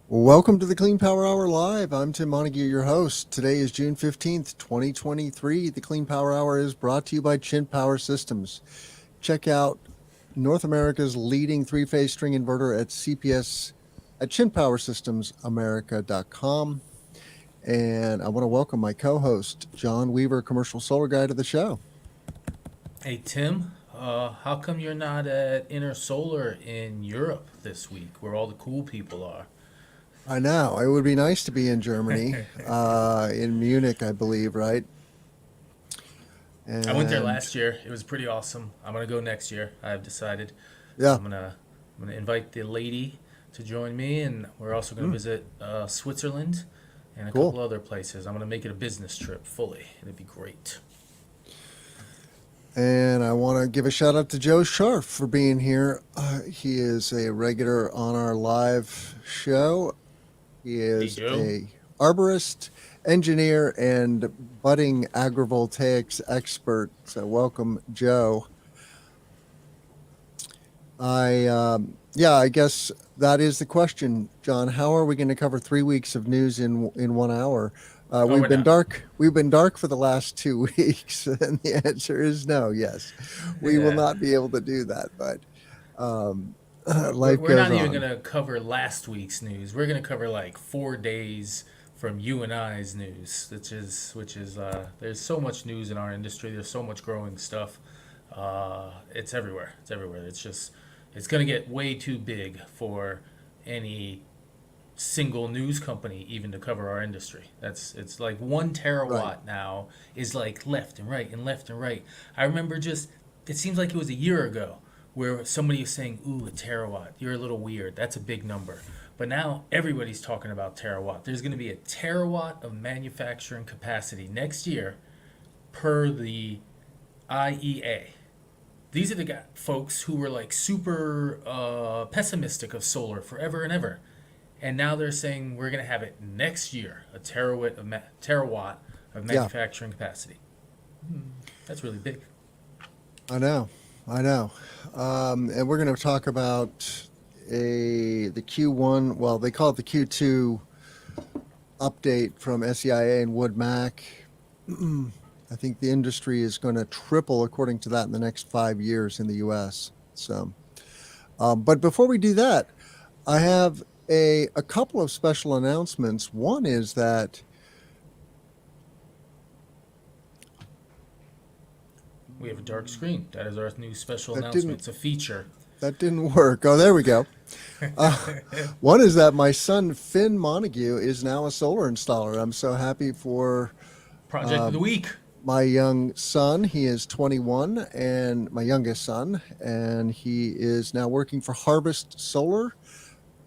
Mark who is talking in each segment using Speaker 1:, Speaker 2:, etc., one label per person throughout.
Speaker 1: Welcome to the Clean Power Hour Live. I'm Tim Montague, your host. Today is June 15th, 2023. The Clean Power Hour is brought to you by Chin Power Systems. Check out North America's leading three-phase string inverter at CPS at chinpowersystemsamerica.com. And I want to welcome my co-host, John Weaver, commercial solar guy, to the show.
Speaker 2: Hey Tim, how come you're not at Inner Solar in Europe this week, where all the cool people are?
Speaker 1: I know. It would be nice to be in Germany, in Munich, I believe, right?
Speaker 2: I went there
Speaker 1: And
Speaker 2: last year. It was pretty awesome. I'm gonna go next year. I've decided.
Speaker 1: yeah,
Speaker 2: I'm gonna invite the lady to join me, and we're also gonna visit Switzerland and a
Speaker 1: cool.
Speaker 2: couple other places. I'm gonna make it a business trip fully. It'd be great.
Speaker 1: And I want to give a shout out to Joe Sharf for being here. He is a regular on our live show. He
Speaker 2: Hey
Speaker 1: is
Speaker 2: Joe.
Speaker 1: a arborist, engineer, and budding agrivoltaics expert. So welcome, Joe. I guess that is the question, John. How are we going to cover 3 weeks of news in 1 hour?
Speaker 2: Oh,
Speaker 1: We've
Speaker 2: we're
Speaker 1: been
Speaker 2: not.
Speaker 1: dark. We've been dark for the last 2 weeks, and the answer is no. Yes, we will
Speaker 2: Yeah.
Speaker 1: not be able to do that. But um,
Speaker 2: We're,
Speaker 1: life
Speaker 2: we're
Speaker 1: goes
Speaker 2: not even
Speaker 1: on.
Speaker 2: gonna cover last week's news. We're gonna cover like 4 days from you and I's news, which is there's so much news in our industry. There's so much growing stuff. It's everywhere. It's everywhere. It's gonna get way too big for any single news company even to cover our industry. It's like one
Speaker 1: Right.
Speaker 2: terawatt now is like left and right and left and right. I remember just it seems like it was a year ago where somebody was saying, "Ooh, a terawatt. You're a little weird. That's a big number." But now everybody's talking about terawatt. There's going to be a terawatt of manufacturing capacity next year per the IEA. These are the folks who were like super pessimistic of solar forever and ever, and now they're saying we're going to have it next year, a terawatt of
Speaker 1: Yeah,
Speaker 2: manufacturing capacity. That's really big.
Speaker 1: I know. I know. And we're going to talk about the Q1. Well, they call it the Q2 update from SEIA and WoodMac. I think the industry is going to triple according to that in the next 5 years in the U.S. So, but before we do that, I have a couple of special announcements. One is that
Speaker 2: We have a dark screen. That is our new special
Speaker 1: that
Speaker 2: announcement.
Speaker 1: didn't
Speaker 2: It's a feature.
Speaker 1: that didn't work. Oh, there we go. Uh, One is that my son Finn Montague is now a solar installer. I'm so happy for
Speaker 2: Project of the
Speaker 1: um,
Speaker 2: week.
Speaker 1: my young son. He is 21, and my youngest son, and he is now working for Harvest Solar,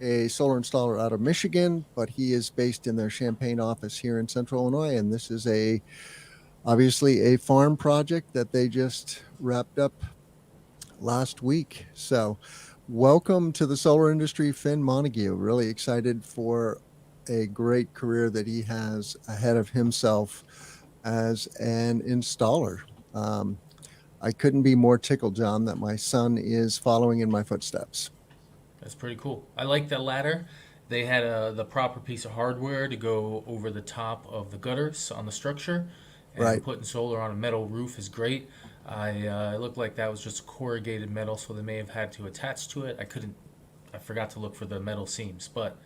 Speaker 1: a solar installer out of Michigan, but he is based in their Champaign office here in Central Illinois. And this is obviously a farm project that they just wrapped up last week. So, welcome to the solar industry, Finn Montague. Really excited for a great career that he has ahead of himself as an installer. Um, I couldn't be more tickled, John, that my son is following in my footsteps.
Speaker 2: That's pretty cool. I like the ladder. They had the proper piece of hardware to go over the top of the gutters on the structure, and
Speaker 1: Right.
Speaker 2: putting solar on a metal roof is great. It looked like that was just corrugated metal, so they may have had to attach to it. I forgot to look for the metal seams, but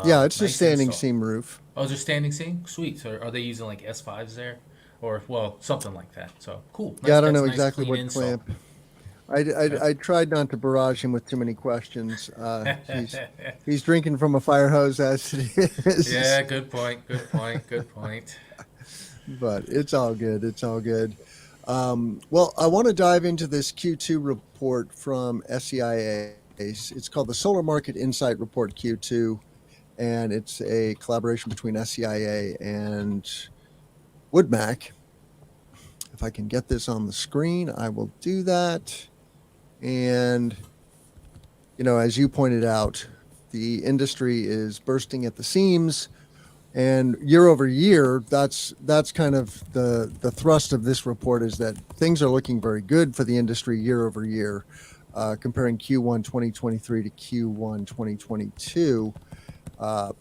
Speaker 1: Yeah, it's a
Speaker 2: nice
Speaker 1: standing
Speaker 2: install.
Speaker 1: seam roof.
Speaker 2: Oh, just standing seam? Sweet. So are they using like S5s there? Or, well, something like that. So cool.
Speaker 1: Yeah,
Speaker 2: Nice.
Speaker 1: I don't
Speaker 2: That's a
Speaker 1: know
Speaker 2: nice
Speaker 1: exactly
Speaker 2: clean
Speaker 1: what
Speaker 2: install.
Speaker 1: clamp. I,
Speaker 2: Okay.
Speaker 1: I, I tried not to barrage him with too many questions. He's drinking from a fire hose as it is,
Speaker 2: Yeah, good point. Good point. Good point.
Speaker 1: but it's all good. It's all good. Well, I want to dive into this Q2 report from SEIA. It's called the Solar Market Insight Report Q2, and it's a collaboration between SEIA and WoodMac. If I can get this on the screen, I will do that. And, as you pointed out, the industry is bursting at the seams. And year over year, that's kind of the thrust of this report, is that things are looking very good for the industry year over year, comparing Q1 2023 to Q1 2022. an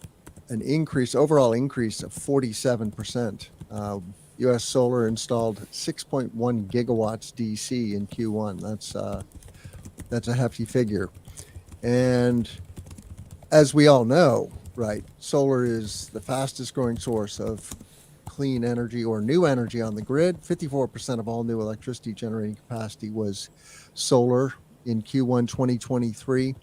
Speaker 1: overall increase of 47%. U.S. Solar installed 6.1 gigawatts DC in Q1. That's a hefty figure. And as we all know, right, solar is the fastest growing source of clean energy or new energy on the grid. 54% of all new electricity generating capacity was solar in Q1 2023.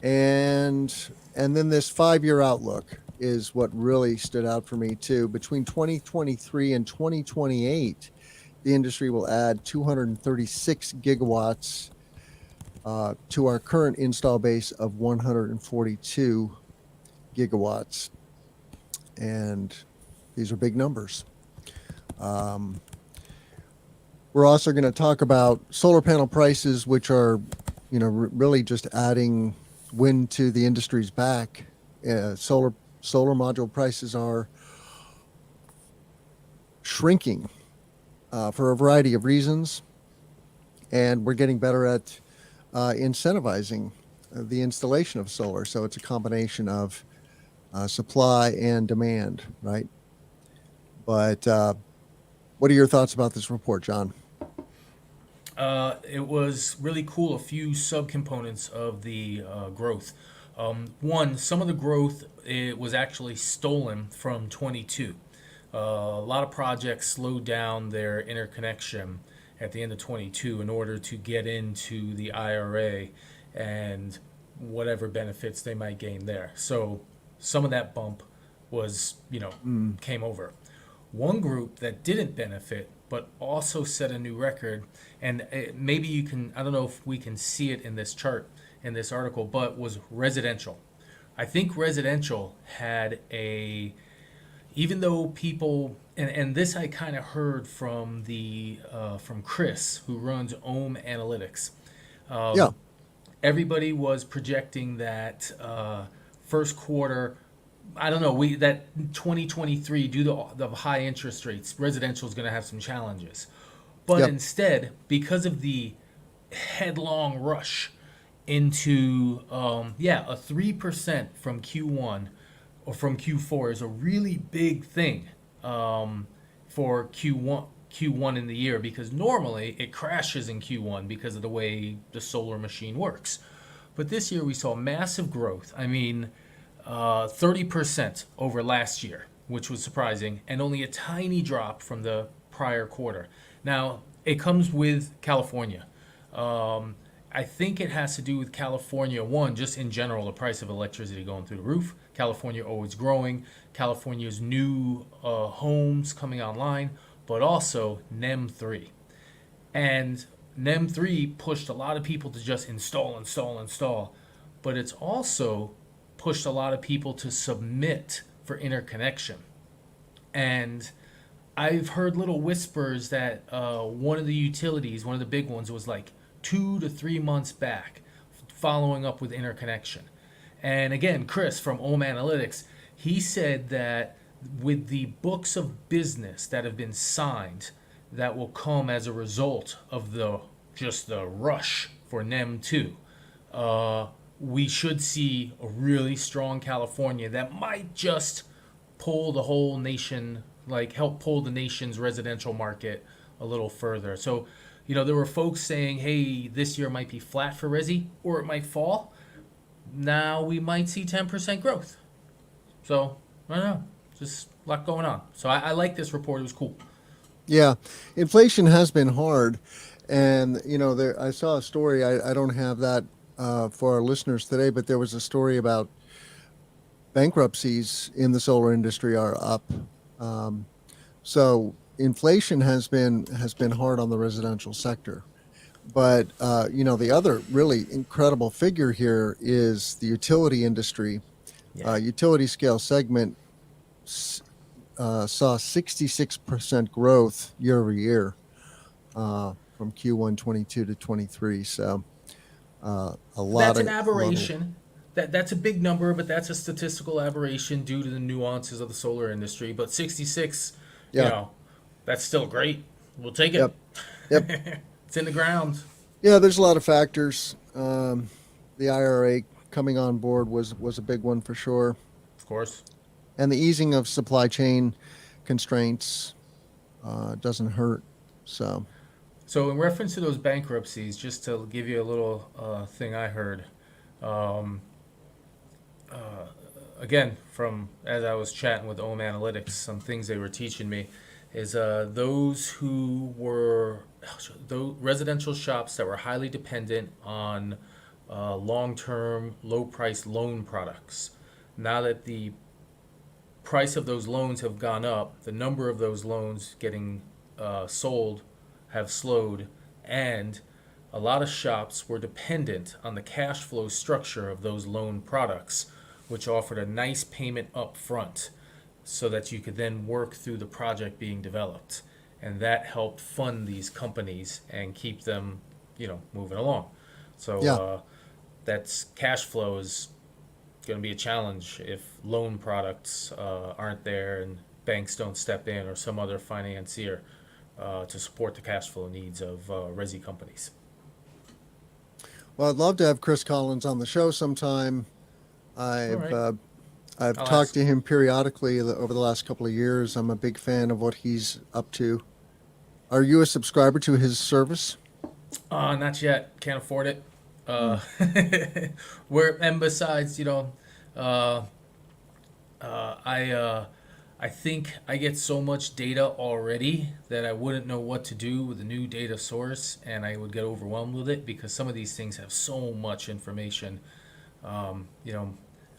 Speaker 1: And then this 5-year outlook is what really stood out for me too. Between 2023 and 2028, the industry will add 236 gigawatts to our current install base of 142 gigawatts. And these are big numbers. We're also going to talk about solar panel prices, which are, really just adding wind to the industry's back. Solar module prices are shrinking for a variety of reasons, and we're getting better at incentivizing the installation of solar. So it's a combination of supply and demand, right? But what are your thoughts about this report, John?
Speaker 2: It was really cool. A few subcomponents of the growth. One, some of the growth it was actually stolen from 22. A lot of projects slowed down their interconnection at the end of 22 in order to get into the IRA and whatever benefits they might gain there. So some of that bump was, came over. One group that didn't benefit but also set a new record, and maybe you can, I don't know if we can see it in this chart, in this article, but was residential. I think residential had even though people, and this I kind of heard from from Chris, who runs Ohm Analytics.
Speaker 1: Yeah.
Speaker 2: Everybody was projecting that first quarter, I don't know, that 2023, due to the high interest rates, residential is going to have some challenges. But
Speaker 1: Yep.
Speaker 2: instead, because of the headlong rush into, a 3% from Q1 or from Q4 is a really big thing for Q1 in the year, because normally it crashes in Q1 because of the way the solar machine works. But this year we saw massive growth. I mean, 30% over last year, which was surprising, and only a tiny drop from the prior quarter. Now, it comes with California. I think it has to do with California, one, just in general, the price of electricity going through the roof. California always growing. California's new homes coming online, but also NEM 3. And NEM 3 pushed a lot of people to just install. But it's also pushed a lot of people to submit for interconnection. And I've heard little whispers that one of the utilities, one of the big ones, was like 2 to 3 months back following up with interconnection. And again, Chris from Ohm Analytics, he said that with the books of business that have been signed that will come as a result of the rush for NEM 2, we should see a really strong California that might just pull the whole nation, like help pull the nation's residential market a little further. So, there were folks saying, hey, this year might be flat for resi, or it might fall. Now we might see 10% growth. So, I don't know. Just a lot going on. So I like this report. It was cool.
Speaker 1: Yeah. Inflation has been hard. And, I saw a story, I don't have that for our listeners today, but there was a story about bankruptcies in the solar industry are up. So inflation has been hard on the residential sector. But, the other really incredible figure here is the utility industry.
Speaker 2: Yeah.
Speaker 1: Utility scale segment saw 66% growth year over year from Q1 22 to 23. So a lot.
Speaker 2: That's an aberration. That's a big number, but that's a statistical aberration due to the nuances of the solar industry. But 66, that's still great. We'll take it.
Speaker 1: Yep.
Speaker 2: It's in the ground.
Speaker 1: Yeah, there's a lot of factors. The IRA coming on board was a big one for sure,
Speaker 2: Of course.
Speaker 1: and the easing of supply chain constraints doesn't hurt. So
Speaker 2: So, in reference to those bankruptcies, just to give you a little thing I heard, um, again, from as I was chatting with OM Analytics, some things they were teaching me is those who were those residential shops that were highly dependent on long-term, low-price loan products. Now that the price of those loans have gone up, the number of those loans getting sold have slowed, and a lot of shops were dependent on the cash flow structure of those loan products, which offered a nice payment up front so that you could then work through the project being developed. And that helped fund these companies and keep them, moving along. So
Speaker 1: yeah,
Speaker 2: that's cash flow is going to be a challenge if loan products aren't there and banks don't step in or some other financier to support the cash flow needs of resi companies.
Speaker 1: well, I'd love to have Chris Collins on the show sometime.
Speaker 2: All
Speaker 1: I've
Speaker 2: right.
Speaker 1: uh, I've
Speaker 2: I'll
Speaker 1: talked
Speaker 2: ask.
Speaker 1: to him periodically over the last couple of years. I'm a big fan of what he's up to. Are you a subscriber to his service?
Speaker 2: Not yet. Can't afford it.
Speaker 1: Hmm.
Speaker 2: Uh, and besides, uh, I think I get so much data already that I wouldn't know what to do with a new data source, and I would get overwhelmed with it because some of these things have so much information. Um, you know,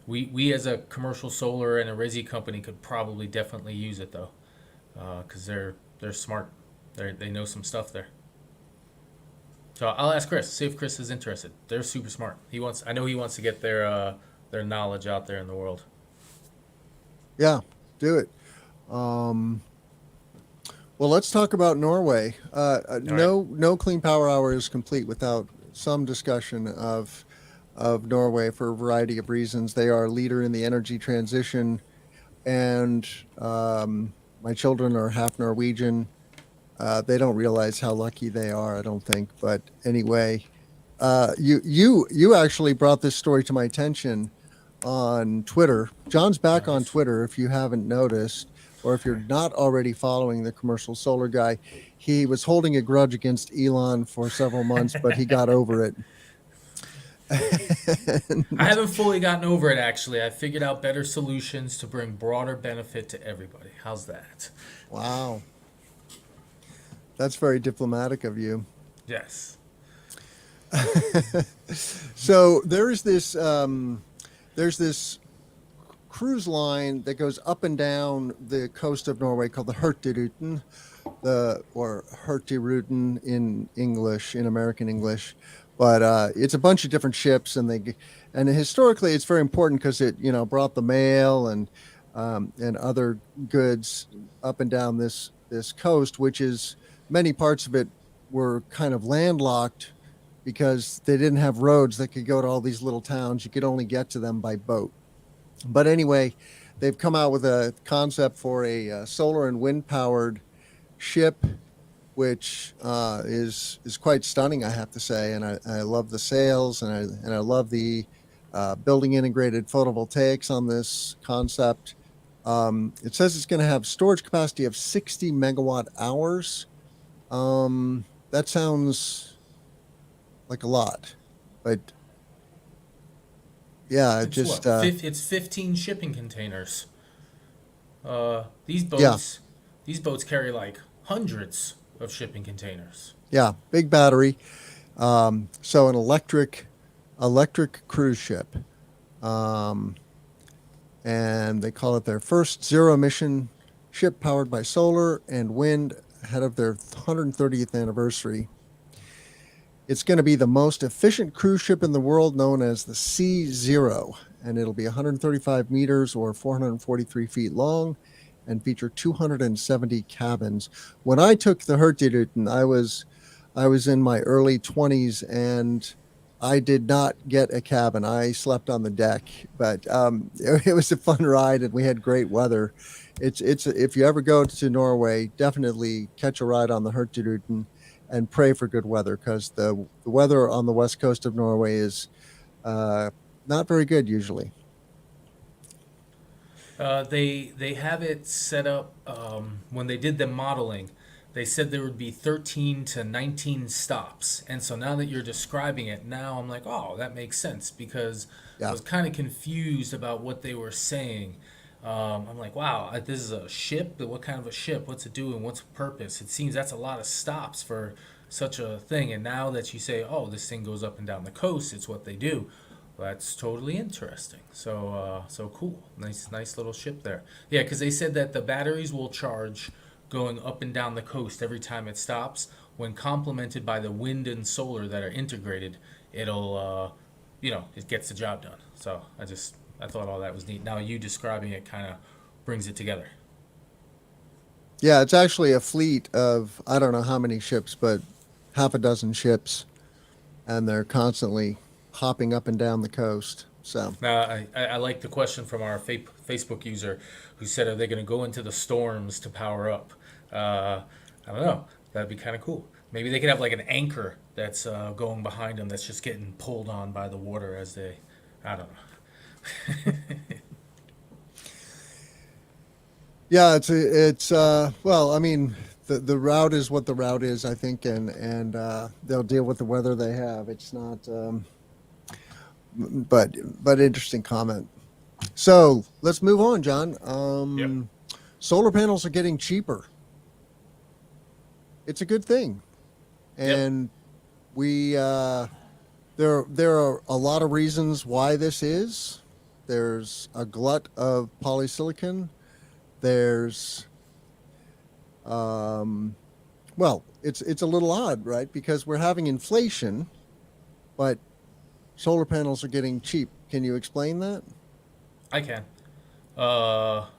Speaker 2: we as a commercial solar and a resi company could probably definitely use it though, because they're smart. They know some stuff there. So I'll ask Chris, see if Chris is interested. They're super smart. I know he wants to get their knowledge out there in the world.
Speaker 1: Yeah, do it. Um, well, let's talk about Norway.
Speaker 2: All right.
Speaker 1: No Clean Power Hour is complete without some discussion of Norway for a variety of reasons. They are a leader in the energy transition, and my children are half Norwegian. They don't realize how lucky they are, I don't think. But anyway, you actually brought this story to my attention on Twitter. John's back on
Speaker 2: Nice.
Speaker 1: Twitter. If you haven't noticed, or if you're not already following the commercial solar guy, he was holding a grudge against Elon for several months, but he got over it.
Speaker 2: I
Speaker 1: And,
Speaker 2: haven't fully gotten over it actually. I figured out better solutions to bring broader benefit to everybody. How's that?
Speaker 1: wow, that's very diplomatic of you.
Speaker 2: Yes.
Speaker 1: So there's this cruise line that goes up and down the coast of Norway called the Hurtigruten, or Hurtigruten in English, in American English, but it's a bunch of different ships, and historically it's very important because it brought the mail and other goods up and down this coast, which is many parts of it were kind of landlocked because they didn't have roads that could go to all these little towns. You could only get to them by boat. But anyway, they've come out with a concept for a solar and wind powered ship, which is quite stunning, I have to say. And I love the sails, and I love the building integrated photovoltaics on this concept. It says it's going to have storage capacity of 60 megawatt hours. That sounds like a lot, but yeah, it
Speaker 2: It's
Speaker 1: just
Speaker 2: what? It's 15 shipping containers. These
Speaker 1: yeah,
Speaker 2: boats carry like hundreds of shipping containers.
Speaker 1: yeah, big battery. So an electric cruise ship, um, and they call it their first zero emission ship powered by solar and wind ahead of their 130th anniversary. It's going to be the most efficient cruise ship in the world, known as the Sea Zero, and it'll be 135 meters or 443 feet long and feature 270 cabins. When I took the Hurtigruten, I was in my early 20s, and I did not get a cabin. I slept on the deck, but it was a fun ride, and we had great weather. It's if you ever go to Norway, definitely catch a ride on the Hurtigruten and pray for good weather, because the weather on the west coast of Norway is uh, not very good usually.
Speaker 2: They have it set up when they did the modeling. They said there would be 13 to 19 stops, and so now that you're describing it, now I'm like, oh, that makes sense because I
Speaker 1: Yeah.
Speaker 2: was kind of confused about what they were saying. I'm like, wow, this is a ship, but what kind of a ship? What's it doing? What's the purpose? It seems that's a lot of stops for such a thing. And now that you say, oh, this thing goes up and down the coast, it's what they do. That's totally interesting. So cool. Nice little ship there. Yeah, because they said that the batteries will charge going up and down the coast every time it stops. When complemented by the wind and solar that are integrated, it'll it gets the job done. So I thought all that was neat. Now you describing it kind of brings it together.
Speaker 1: Yeah, it's actually a fleet of I don't know how many ships, but half a dozen ships, and they're constantly hopping up and down the coast. So
Speaker 2: Now, I like the question from our Facebook user who said, are they going to go into the storms to power up? I don't know. That'd be kind of cool. Maybe they could have like an anchor that's going behind them that's just getting pulled on by the water as they, I don't know.
Speaker 1: yeah, well, I mean, the route is what the route is, I think, and they'll deal with the weather they have. It's not, but interesting comment. So let's move on, John.
Speaker 2: Yep.
Speaker 1: Solar panels are getting cheaper. It's a good thing,
Speaker 2: Yep.
Speaker 1: and we there are a lot of reasons why this is. There's a glut of polysilicon. There's well, it's a little odd, right? Because we're having inflation, but solar panels are getting cheap. Can you explain that?
Speaker 2: I can.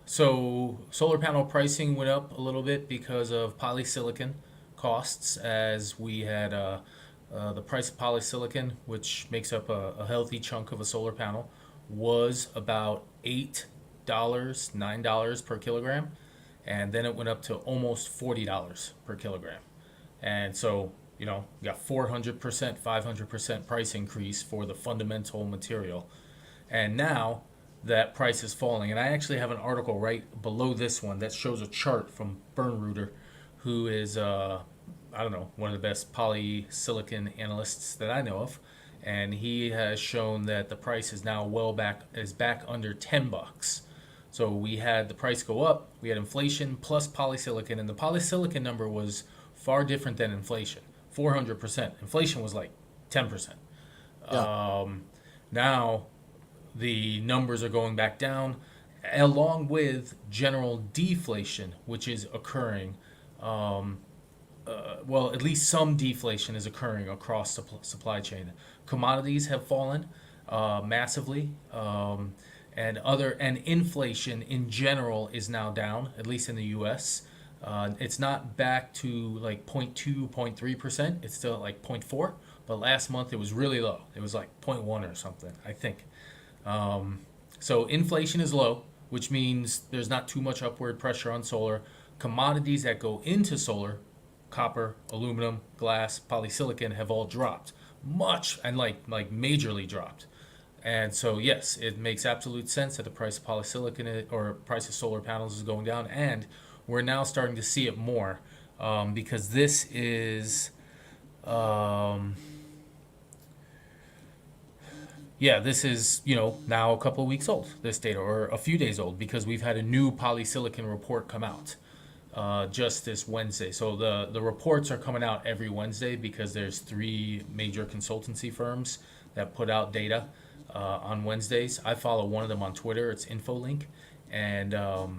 Speaker 2: So solar panel pricing went up a little bit because of polysilicon costs, as we had the price of polysilicon, which makes up a healthy chunk of a solar panel, was about $8, $9 per kilogram, and then it went up to almost $40 per kilogram. And so, you got 400%, 500% price increase for the fundamental material. And now that price is falling. And I actually have an article right below this one that shows a chart from Bernrooter, who is, I don't know, one of the best polysilicon analysts that I know of. And he has shown that the price is now back under $10. So we had the price go up, we had inflation plus polysilicon, and the polysilicon number was far different than inflation, 400%. Inflation was like 10%.
Speaker 1: Yeah.
Speaker 2: Now the numbers are going back down, along with general deflation, which is occurring. Well, at least some deflation is occurring across the supply chain. Commodities have fallen massively, and inflation in general is now down, at least in the U.S. It's not back to like 0.2, 0.3%. It's still at like 0.4. But last month it was really low. It was like 0.1 or something, I think. So inflation is low, which means there's not too much upward pressure on solar. Commodities that go into solar, copper, aluminum, glass, polysilicon, have all dropped much, and like majorly dropped. And so yes, it makes absolute sense that the price of polysilicon or price of solar panels is going down, and we're now starting to see it more because this is. This is, now a couple of weeks old, this data, or a few days old, because we've had a new polysilicon report come out just this Wednesday. So the reports are coming out every Wednesday because there's 3 major consultancy firms that put out data on Wednesdays. I follow one of them on Twitter. It's InfoLink. And I've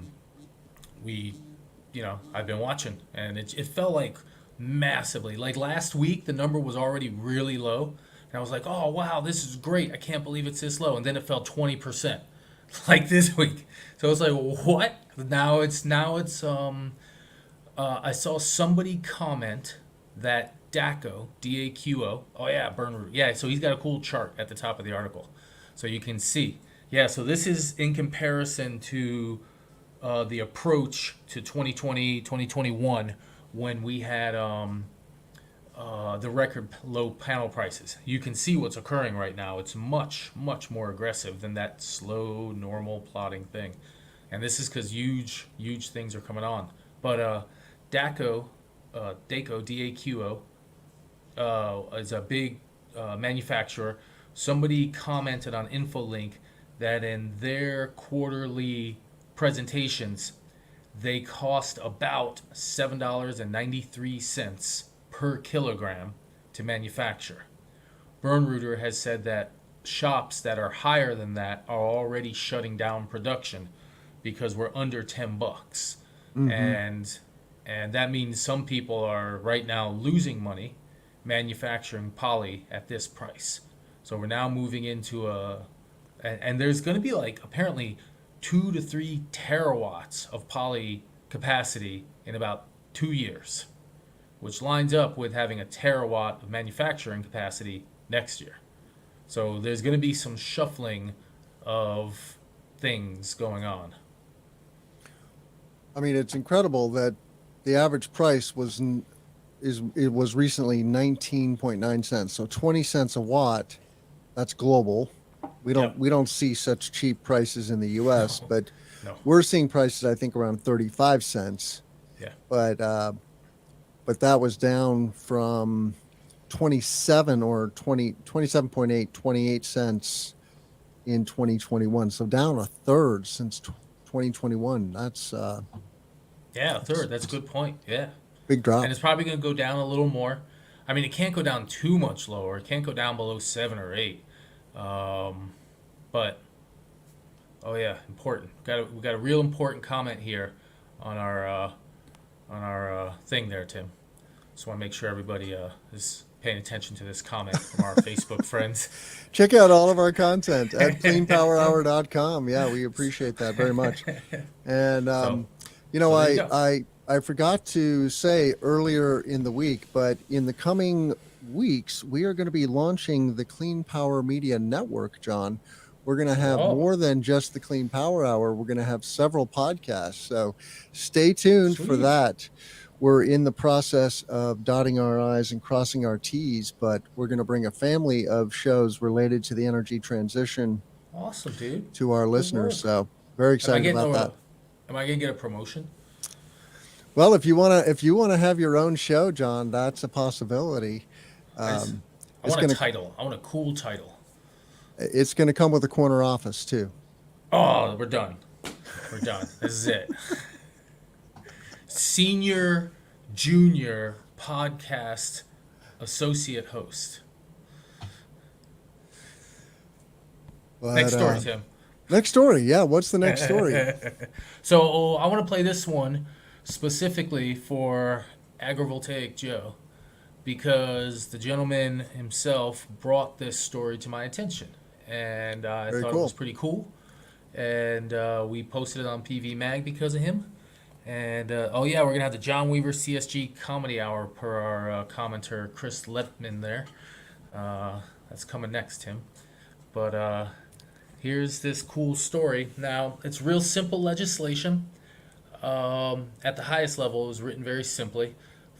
Speaker 2: been watching, and it felt like massively. Like last week, the number was already really low. And I was like, oh, wow, this is great. I can't believe it's this low. And then it fell 20% like this week. So it's like, what? Now it's I saw somebody comment that DACO, DAQO, oh yeah, Bernroot. Yeah, so he's got a cool chart at the top of the article. So you can see. Yeah, so this is in comparison to the approach to 2020, 2021, when we had the record low panel prices. You can see what's occurring right now. It's much, much more aggressive than that slow, normal plotting thing. And this is because huge, huge things are coming on. But DACO, DAQO, is a big manufacturer. Somebody commented on InfoLink that in their quarterly presentations, they cost about $7.93 per kilogram to manufacture. Bernrooter has said that shops that are higher than that are already shutting down production because we're under $10. And that means some people are right now losing money manufacturing poly at this price. So we're now moving into and there's going to be like apparently 2 to 3 terawatts of poly capacity in about 2 years, which lines up with having a terawatt of manufacturing capacity next year. So there's going to be some shuffling of things going on.
Speaker 1: I mean, it's incredible that the average price was recently 19.9 cents. So 20 cents a watt. That's global. We don't see such cheap prices in the US,
Speaker 2: No.
Speaker 1: but
Speaker 2: No.
Speaker 1: we're seeing prices I think around 35 cents.
Speaker 2: Yeah.
Speaker 1: But that was down from 27 or 27.8, 28 cents in 2021. So down a third since 2021. That's
Speaker 2: Yeah, a third. That's a good point. Yeah.
Speaker 1: big drop.
Speaker 2: And it's probably going to go down a little more. I mean, it can't go down too much lower. It can't go down below 7 or 8. But oh yeah, important. We got a real important comment here on our thing there, Tim. Just want to make sure everybody is paying attention to this comment from our Facebook friends.
Speaker 1: Check out all of our content at cleanpowerhour.com. Yeah, we appreciate that very much. And
Speaker 2: So
Speaker 1: I,
Speaker 2: there you go.
Speaker 1: I forgot to say earlier in the week, but in the coming weeks, we are going to be launching the Clean Power Media Network, John. We're going to have more than just the Clean Power Hour. We're going to have several podcasts. So stay tuned for
Speaker 2: Sweet.
Speaker 1: that. We're in the process of dotting our I's and crossing our T's, but we're going to bring a family of shows related to the energy transition
Speaker 2: Awesome, dude.
Speaker 1: to our listeners.
Speaker 2: work.
Speaker 1: So very excited about that.
Speaker 2: Am I gonna get a promotion?
Speaker 1: Well, if you wanna have your own show, John, that's a possibility.
Speaker 2: I
Speaker 1: Um, it's
Speaker 2: want a
Speaker 1: gonna
Speaker 2: title. I want a cool title.
Speaker 1: it's gonna come with a corner office too.
Speaker 2: Oh, we're done. We're done. This is it. Senior, junior podcast associate host.
Speaker 1: But,
Speaker 2: Next story, Tim.
Speaker 1: Next story, yeah. What's the next story?
Speaker 2: So I want to play this one specifically for Agrivoltaic Joe because the gentleman himself brought this story to my attention, and I
Speaker 1: Very
Speaker 2: thought it
Speaker 1: cool.
Speaker 2: was pretty cool. And we posted it on PV Mag because of him. And we're gonna have the John Weaver CSG Comedy Hour per our commenter Chris Letman there. That's coming next, Tim. But here's this cool story. Now it's real simple legislation. At the highest level, it was written very simply: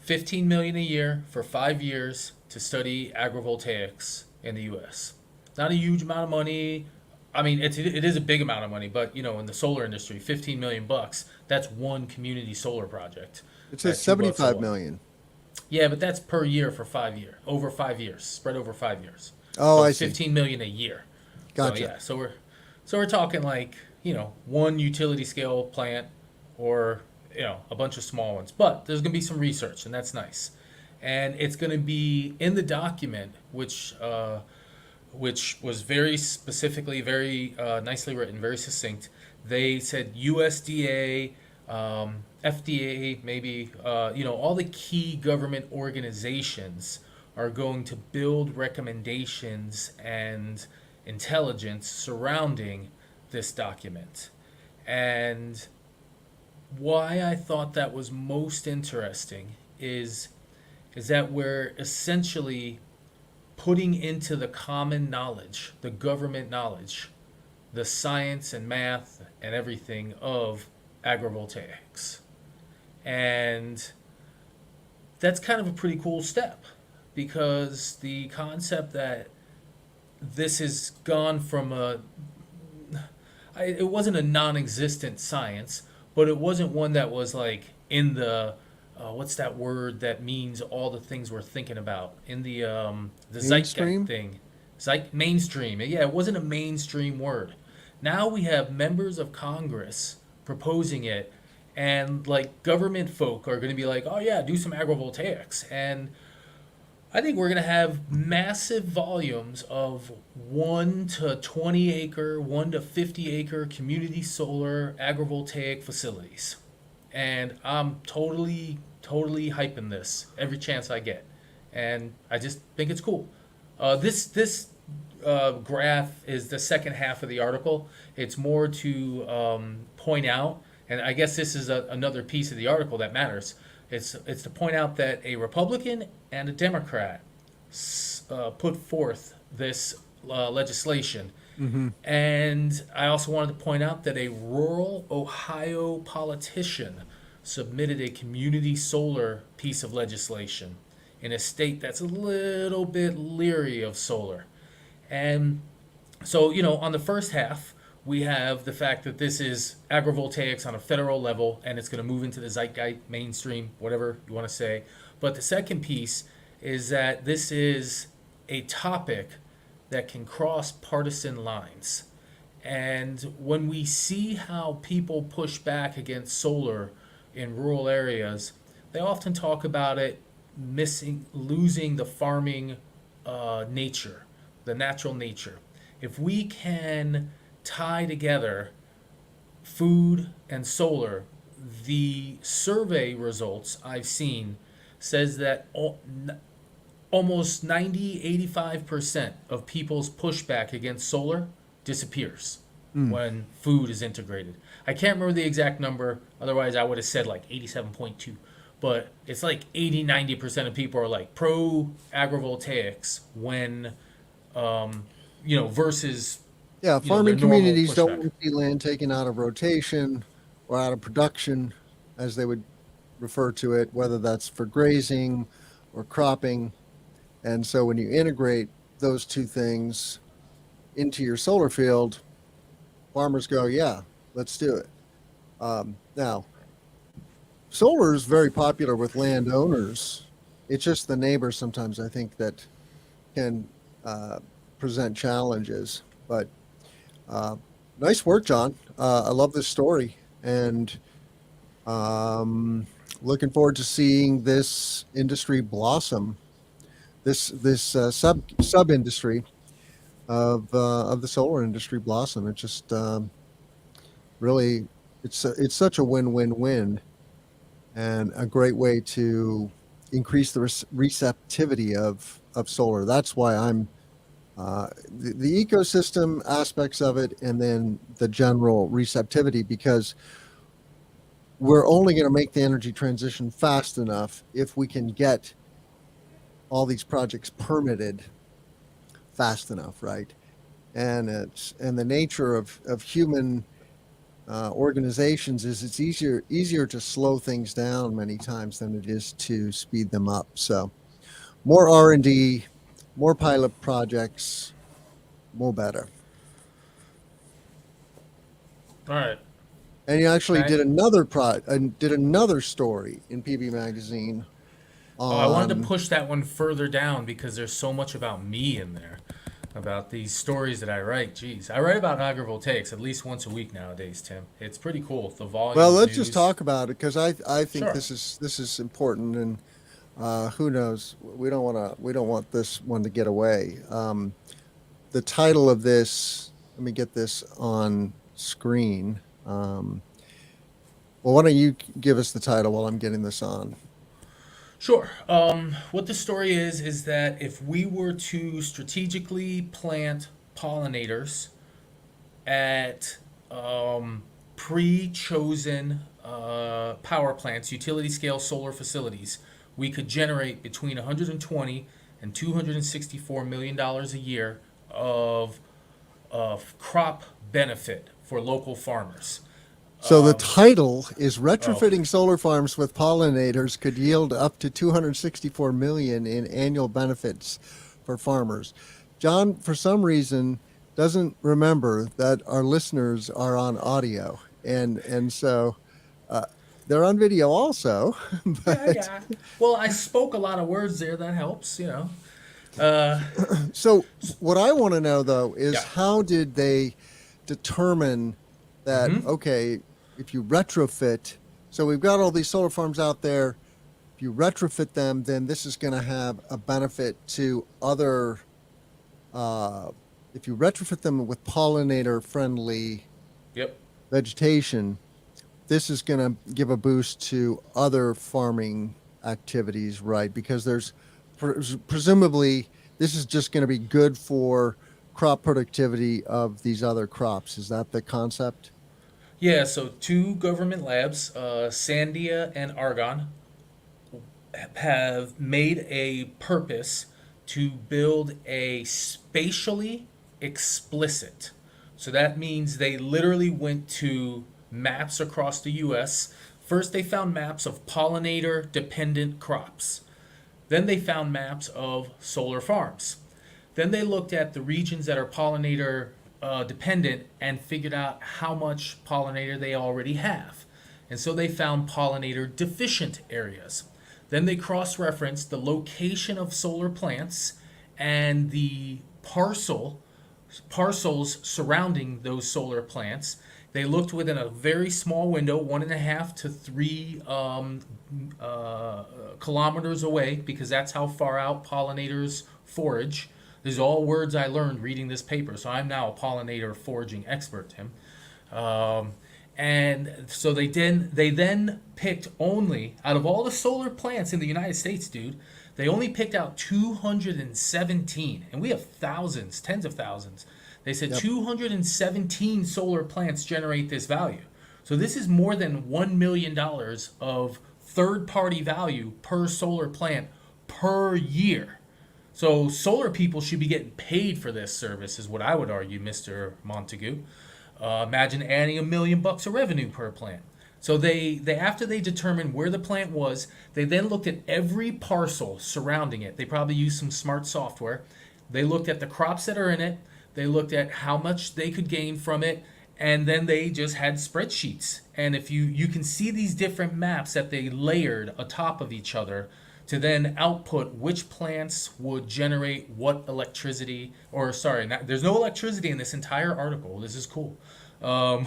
Speaker 2: $15 million a year for 5 years to study agrivoltaics in the U.S. Not a huge amount of money. I mean, it is a big amount of money, but in the solar industry, $15 million bucks. That's one community solar project.
Speaker 1: It says
Speaker 2: At $2 a
Speaker 1: 75
Speaker 2: watt.
Speaker 1: million.
Speaker 2: Yeah, but that's per year for 5 years, over 5 years, spread over 5 years.
Speaker 1: Oh,
Speaker 2: So
Speaker 1: I
Speaker 2: it's
Speaker 1: see.
Speaker 2: 15 million a year.
Speaker 1: Gotcha.
Speaker 2: So we're talking like one utility scale plant, or a bunch of small ones. But there's gonna be some research, and that's nice. And it's gonna be in the document, which was very specifically, very nicely written, very succinct. They said USDA, FDA, maybe, all the key government organizations are going to build recommendations and intelligence surrounding this document. And why I thought that was most interesting is that we're essentially putting into the common knowledge, the government knowledge, the science and math and everything of agrivoltaics. And that's kind of a pretty cool step. because the concept that this has gone from it wasn't a non-existent science, but it wasn't one that was like in the what's that word that means all the things we're thinking about in the zeitgeist
Speaker 1: Mainstream.
Speaker 2: thing, mainstream. Yeah, it wasn't a mainstream word. Now we have members of Congress proposing it, and like government folk are going to be like, oh yeah, do some agrivoltaics, and I think we're going to have massive volumes of 1 to 20 acre, 1 to 50 acre community solar agrivoltaic facilities. And I'm totally hyping this every chance I get. And I just think it's cool. This graph is the second half of the article. It's more to point out, and I guess this is another piece of the article that matters. It's to point out that a Republican and a Democrat put forth this legislation.
Speaker 1: Mm-hmm.
Speaker 2: And I also wanted to point out that a rural Ohio politician submitted a community solar piece of legislation in a state that's a little bit leery of solar. And so, on the first half, we have the fact that this is agrivoltaics on a federal level and it's going to move into the zeitgeist, mainstream, whatever you want to say. But the second piece is that this is a topic that can cross partisan lines. And when we see how people push back against solar in rural areas, they often talk about it losing the farming nature, the natural nature. If we can tie together food and solar, the survey results I've seen says that almost 85% of people's pushback against solar disappears when food is integrated. I can't remember the exact number, otherwise I would have said like 87.2. But it's like 90% of people are like pro agrivoltaics when, versus
Speaker 1: Yeah,
Speaker 2: their
Speaker 1: farming
Speaker 2: normal
Speaker 1: communities don't
Speaker 2: pushback.
Speaker 1: want to see land taken out of rotation or out of production, as they would refer to it, whether that's for grazing or cropping. And so when you integrate those two things into your solar field, farmers go, yeah, let's do it. Now, solar is very popular with landowners. It's just the neighbors sometimes, I think, that can present challenges. But nice work, John. I love this story, and looking forward to seeing this industry blossom. This sub industry of the solar industry blossom. It just really it's such a win-win-win, and a great way to increase the receptivity of solar. That's why I'm the ecosystem aspects of it, and then the general receptivity, because we're only going to make the energy transition fast enough if we can get all these projects permitted fast enough, right? And the nature of human organizations is it's easier to slow things down many times than it is to speed them up. So more R&D, more pilot projects, more better.
Speaker 2: All right.
Speaker 1: And you actually
Speaker 2: Okay.
Speaker 1: did another story in PB Magazine
Speaker 2: Oh, I wanted to
Speaker 1: on.
Speaker 2: push that one further down because there's so much about me in there, about these stories that I write. Jeez, I write about agrivoltaics at least once a week nowadays, Tim. It's pretty cool. The volume
Speaker 1: Well,
Speaker 2: of
Speaker 1: let's just
Speaker 2: news.
Speaker 1: talk about it, because I think
Speaker 2: Sure.
Speaker 1: this is important, and who knows, we don't want this one to get away. The title of this, let me get this on screen. Well, why don't you give us the title while I'm getting this on?
Speaker 2: Sure. What the story is that if we were to strategically plant pollinators at pre-chosen power plants, utility scale solar facilities, we could generate between 120 and 264 million dollars a year of crop benefit for local farmers.
Speaker 1: So the title is
Speaker 2: Oh,
Speaker 1: retrofitting solar farms with pollinators could yield up to 264 million in annual benefits for farmers. John, for some reason, doesn't remember that our listeners are on audio, and so uh, they're on video also.
Speaker 2: yeah,
Speaker 1: But
Speaker 2: yeah. Well, I spoke a lot of words there. That helps, you know. Uh,
Speaker 1: so what I want to know though is
Speaker 2: yeah.
Speaker 1: how did they determine that,
Speaker 2: Mm-hmm.
Speaker 1: okay, if you retrofit, so we've got all these solar farms out there, if you retrofit them, then this is going to have a benefit to other, uh, if you retrofit them with pollinator friendly
Speaker 2: Yep.
Speaker 1: vegetation, this is going to give a boost to other farming activities, right? Because there's presumably this is just going to be good for crop productivity of these other crops. Is that the concept?
Speaker 2: Yeah. So two government labs, Sandia and Argonne, have made a purpose to build a spatially explicit. So that means they literally went to maps across the US. First, they found maps of pollinator dependent crops. Then they found maps of solar farms. Then they looked at the regions that are pollinator dependent and figured out how much pollinator they already have. And so they found pollinator deficient areas. Then they cross referenced the location of solar plants and the parcels surrounding those solar plants. They looked within a very small window, 1.5 to 3 kilometers away, because that's how far out pollinators forage. These are all words I learned reading this paper, so I'm now a pollinator foraging expert, Tim. And so they then picked only out of all the solar plants in the United States, dude. They only picked out 217, and we have thousands, tens of thousands. They said
Speaker 1: Yep.
Speaker 2: 217 solar plants generate this value. So this is more than $1 million of third-party value per solar plant per year. So solar people should be getting paid for this service, is what I would argue, Mr. Montague. Imagine adding $1 million of revenue per plant. So they after they determined where the plant was, they then looked at every parcel surrounding it. They probably used some smart software. They looked at the crops that are in it. They looked at how much they could gain from it, and then they just had spreadsheets. And if you can see these different maps that they layered atop of each other to then output which plants would generate what electricity, or sorry, there's no electricity in this entire article. This is cool. Um,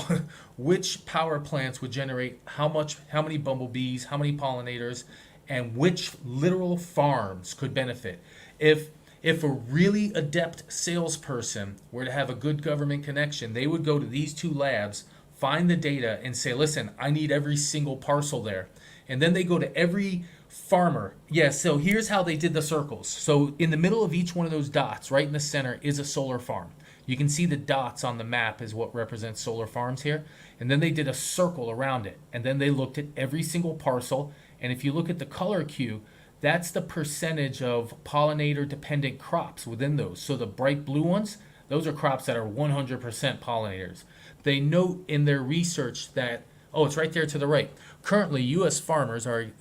Speaker 2: which power plants would generate how many bumblebees, how many pollinators, and which literal farms could benefit. If a really adept salesperson were to have a good government connection, they would go to these two labs, find the data, and say, listen, I need every single parcel there. And then they go to every farmer. Yeah, so here's how they did the circles. So in the middle of each one of those dots, right in the center, is a solar farm. You can see the dots on the map is what represents solar farms here. And then they did a circle around it. And then they looked at every single parcel. And if you look at the color cue, that's the percentage of pollinator dependent crops within those. So the bright blue ones, those are crops that are 100% pollinators. They note in their research that, oh, it's right there to the right. Currently, U.S. farmers are,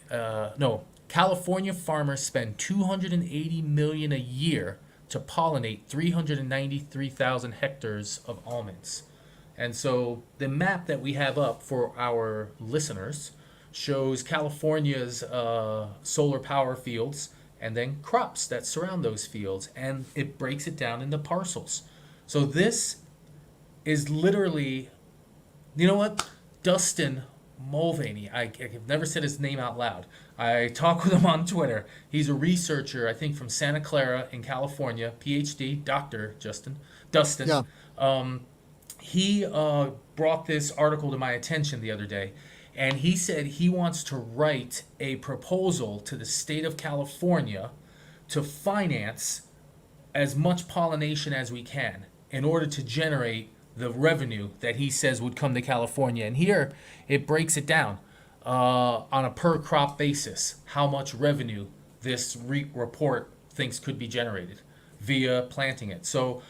Speaker 2: no, California farmers spend $280 million a year to pollinate 393,000 hectares of almonds. And so the map that we have up for our listeners shows California's solar power fields and then crops that surround those fields, and it breaks it down into parcels. So this is literally, you know what? Dustin Mulvaney. I've never said his name out loud. I talk with him on Twitter. He's a researcher, I think, from Santa Clara in California, PhD, Dr. Dustin.
Speaker 1: Yeah.
Speaker 2: He brought this article to my attention the other day, and he said he wants to write a proposal to the state of California to finance as much pollination as we can in order to generate the revenue that he says would come to California. And here it breaks it down on a per crop basis, how much revenue this report thinks could be generated via planting it. So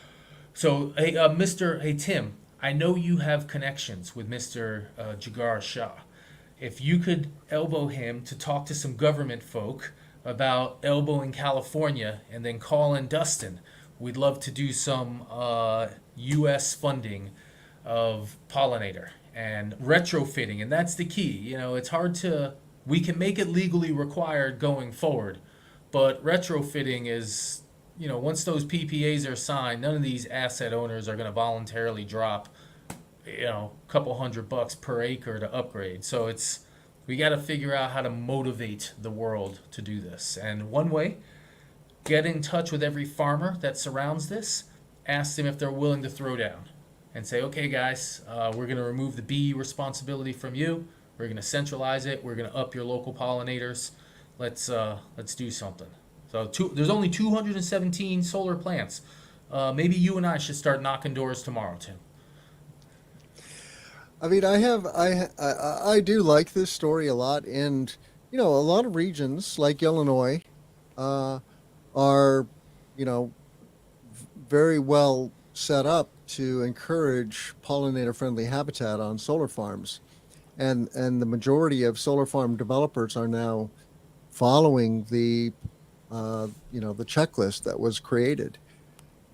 Speaker 2: hey, Tim, I know you have connections with Mr. Jagar Shah. If you could elbow him to talk to some government folk about elbowing California and then call in Dustin, we'd love to do some U.S. funding of pollinator and retrofitting. And that's the key. You know, it's hard to, we can make it legally required going forward, but retrofitting is, you know, once those PPAs are signed, none of these asset owners are going to voluntarily drop, you know, a couple $100 per acre to upgrade. So it's, we got to figure out how to motivate the world to do this. And one way, get in touch with every farmer that surrounds this, ask them if they're willing to throw down and say, okay, guys, we're going to remove the bee responsibility from you. We're going to centralize it. We're going to up your local pollinators. Let's do something. So there's only 217 solar plants. Maybe you and I should start knocking doors tomorrow, Tim.
Speaker 1: I mean, I do like this story a lot, and you know, a lot of regions like Illinois are, you know, very well set up to encourage pollinator-friendly habitat on solar farms, and the majority of solar farm developers are now following the you know, the checklist that was created.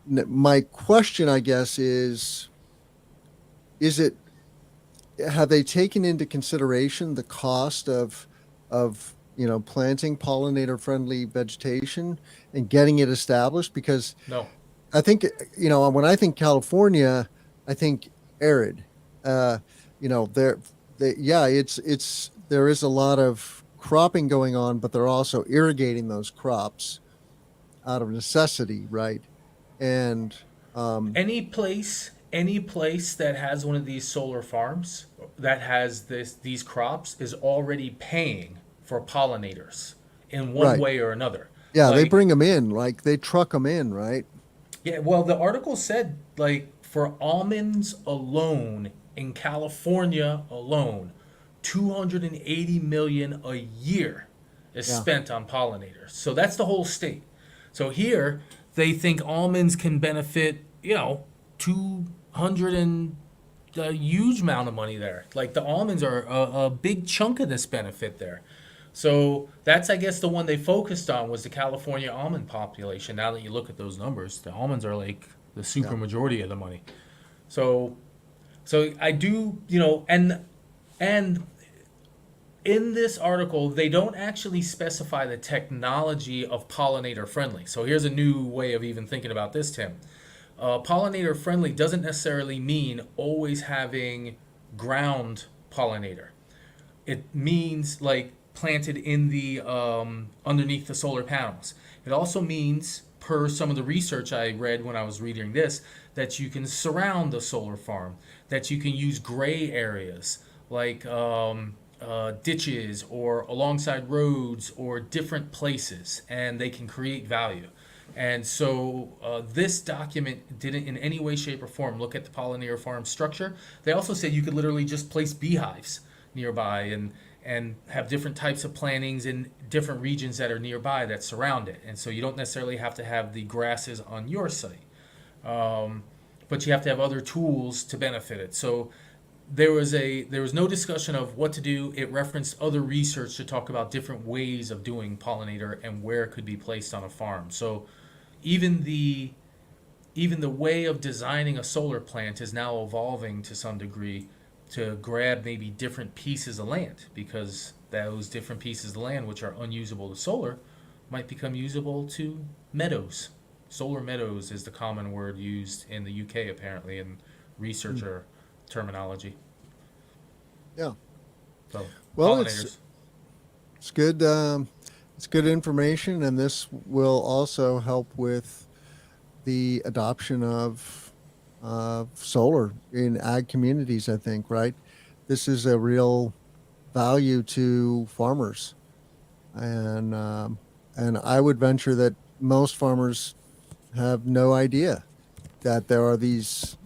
Speaker 1: My question, I guess, is it, have they taken into consideration the cost of you know, planting pollinator friendly vegetation and getting it established? Because
Speaker 2: No.
Speaker 1: I think, you know, when I think California, I think arid. You know, yeah, there is a lot of cropping going on, but they're also irrigating those crops out of necessity, right? And
Speaker 2: Any place that has one of these solar farms that has these crops is already paying for pollinators in one
Speaker 1: right,
Speaker 2: way or another.
Speaker 1: yeah, they
Speaker 2: Like,
Speaker 1: bring them in, like they truck them in, right?
Speaker 2: yeah, well, the article said like for almonds alone in California alone, 280 million a year is
Speaker 1: Yeah,
Speaker 2: spent on pollinators. So that's the whole state. So here they think almonds can benefit, you know, 200 and a huge amount of money there. Like the almonds are a big chunk of this benefit there. So that's, I guess, the one they focused on was the California almond population. Now that you look at those numbers, the almonds are like the super
Speaker 1: yeah,
Speaker 2: majority of the money. So, so I do, you know, and in this article, they don't actually specify the technology of pollinator friendly. So here's a new way of even thinking about this, Tim. Pollinator friendly doesn't necessarily mean always having ground pollinator. It means like planted in the underneath the solar panels. It also means, per some of the research I read when I was reading this, that you can surround the solar farm, that you can use gray areas like ditches or alongside roads or different places, and they can create value. And so this document didn't in any way, shape, or form look at the pollinator farm structure. They also said you could literally just place beehives nearby and have different types of plantings in different regions that are nearby that surround it. And so you don't necessarily have to have the grasses on your site, but you have to have other tools to benefit it. So there was no discussion of what to do. It referenced other research to talk about different ways of doing pollinator and where it could be placed on a farm. So even the way of designing a solar plant is now evolving to some degree to grab maybe different pieces of land, because those different pieces of land which are unusable to solar might become usable to meadows. Solar meadows is the common word used in the UK apparently in researcher terminology.
Speaker 1: yeah.
Speaker 2: So
Speaker 1: Well,
Speaker 2: pollinators.
Speaker 1: it's good. It's good information, and this will also help with the adoption of solar in ag communities, I think, right? This is a real value to farmers, and I would venture that most farmers have no idea that there are these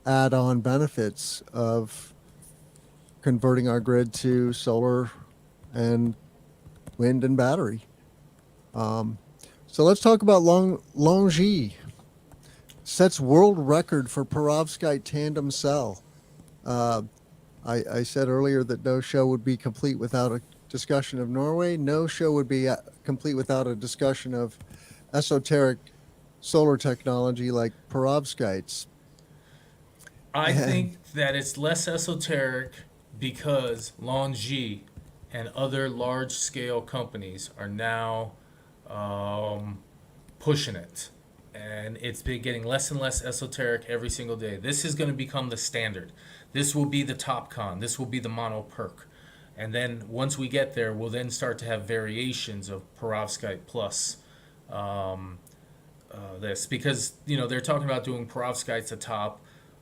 Speaker 1: add-on benefits of converting our grid to solar and wind and battery. So let's talk about Longy. sets world record for perovskite tandem cell. Uh, I said earlier that no show would be complete without a discussion of Norway. No show would be complete without a discussion of esoteric solar technology like perovskites.
Speaker 2: I
Speaker 1: And
Speaker 2: think that it's less esoteric because Longi and other large scale companies are now pushing it. And it's been getting less and less esoteric every single day. This is going to become the standard. This will be the top con. This will be the mono perk. And then once we get there, we'll then start to have variations of perovskite plus this. Because, they're talking about doing perovskites atop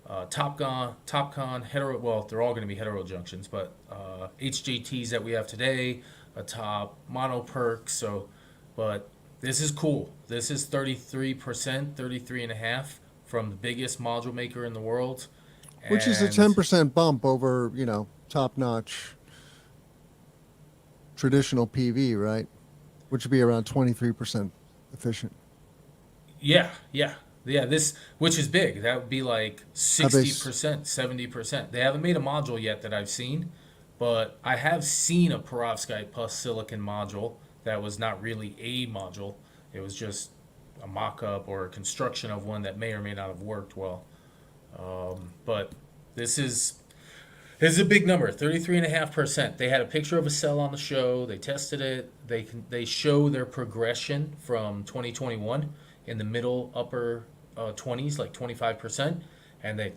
Speaker 2: TopCon, hetero. Well, they're all going to be hetero junctions, but HJTs that we have today, atop mono perk. So, but this is cool. This is 33%, 33.5% from the biggest module maker in the world.
Speaker 1: which is a
Speaker 2: And
Speaker 1: 10% bump over, top notch traditional PV, right? Which would be around 23% efficient.
Speaker 2: yeah, this, which is big. That would be like
Speaker 1: Have they,
Speaker 2: 60%, 70%. They haven't made a module yet that I've seen, but I have seen a perovskite plus silicon module that was not really a module. It was just a mock-up or a construction of one that may or may not have worked well. But this is a big number, 33.5%. They had a picture of a cell on the show. They tested it. They show their progression from 2021 in the middle upper 20s, like 25%, and they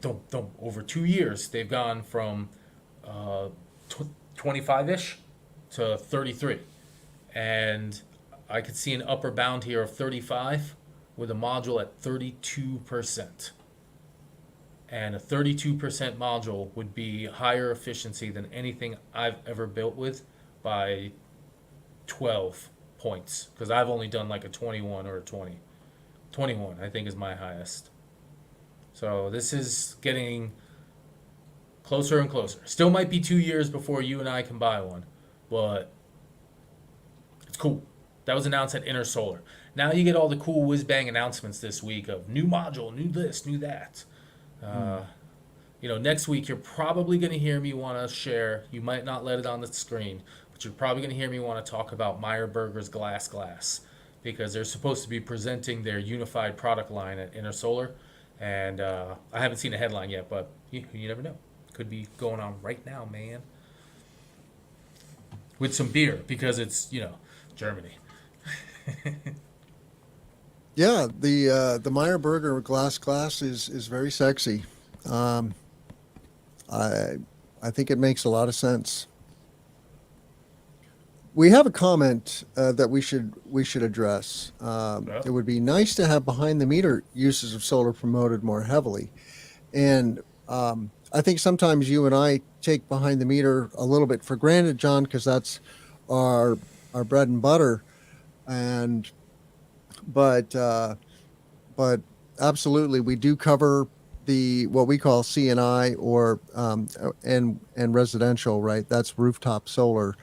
Speaker 2: over 2 years they've gone from 25ish to 33, and I could see an upper bound here of 35 with a module at 32%. And a 32% module would be higher efficiency than anything I've ever built with by 12 points. Because I've only done like a 21 or a 20. 21, I think, is my highest. So this is getting closer and closer. Still might be 2 years before you and I can buy one. But it's cool. That was announced at Inner Solar. Now you get all the cool whiz-bang announcements this week of new module, new this, new that. Next week you're probably going to hear me want to share. You might not let it on the screen, but you're probably going to hear me want to talk about Meyer Burger's glass, because they're supposed to be presenting their unified product line at Inner Solar, and I haven't seen a headline yet, but you never know. Could be going on right now, man. With some beer, because it's Germany.
Speaker 1: yeah, the Meyer Burger glass is very sexy. I think it makes a lot of sense. We have a comment that we should address.
Speaker 2: Yeah.
Speaker 1: It would be nice to have behind the meter uses of solar promoted more heavily, and I think sometimes you and I take behind the meter a little bit for granted, John, because that's our bread and butter, and but absolutely we do cover the what we call CNI or and residential, right? That's rooftop solar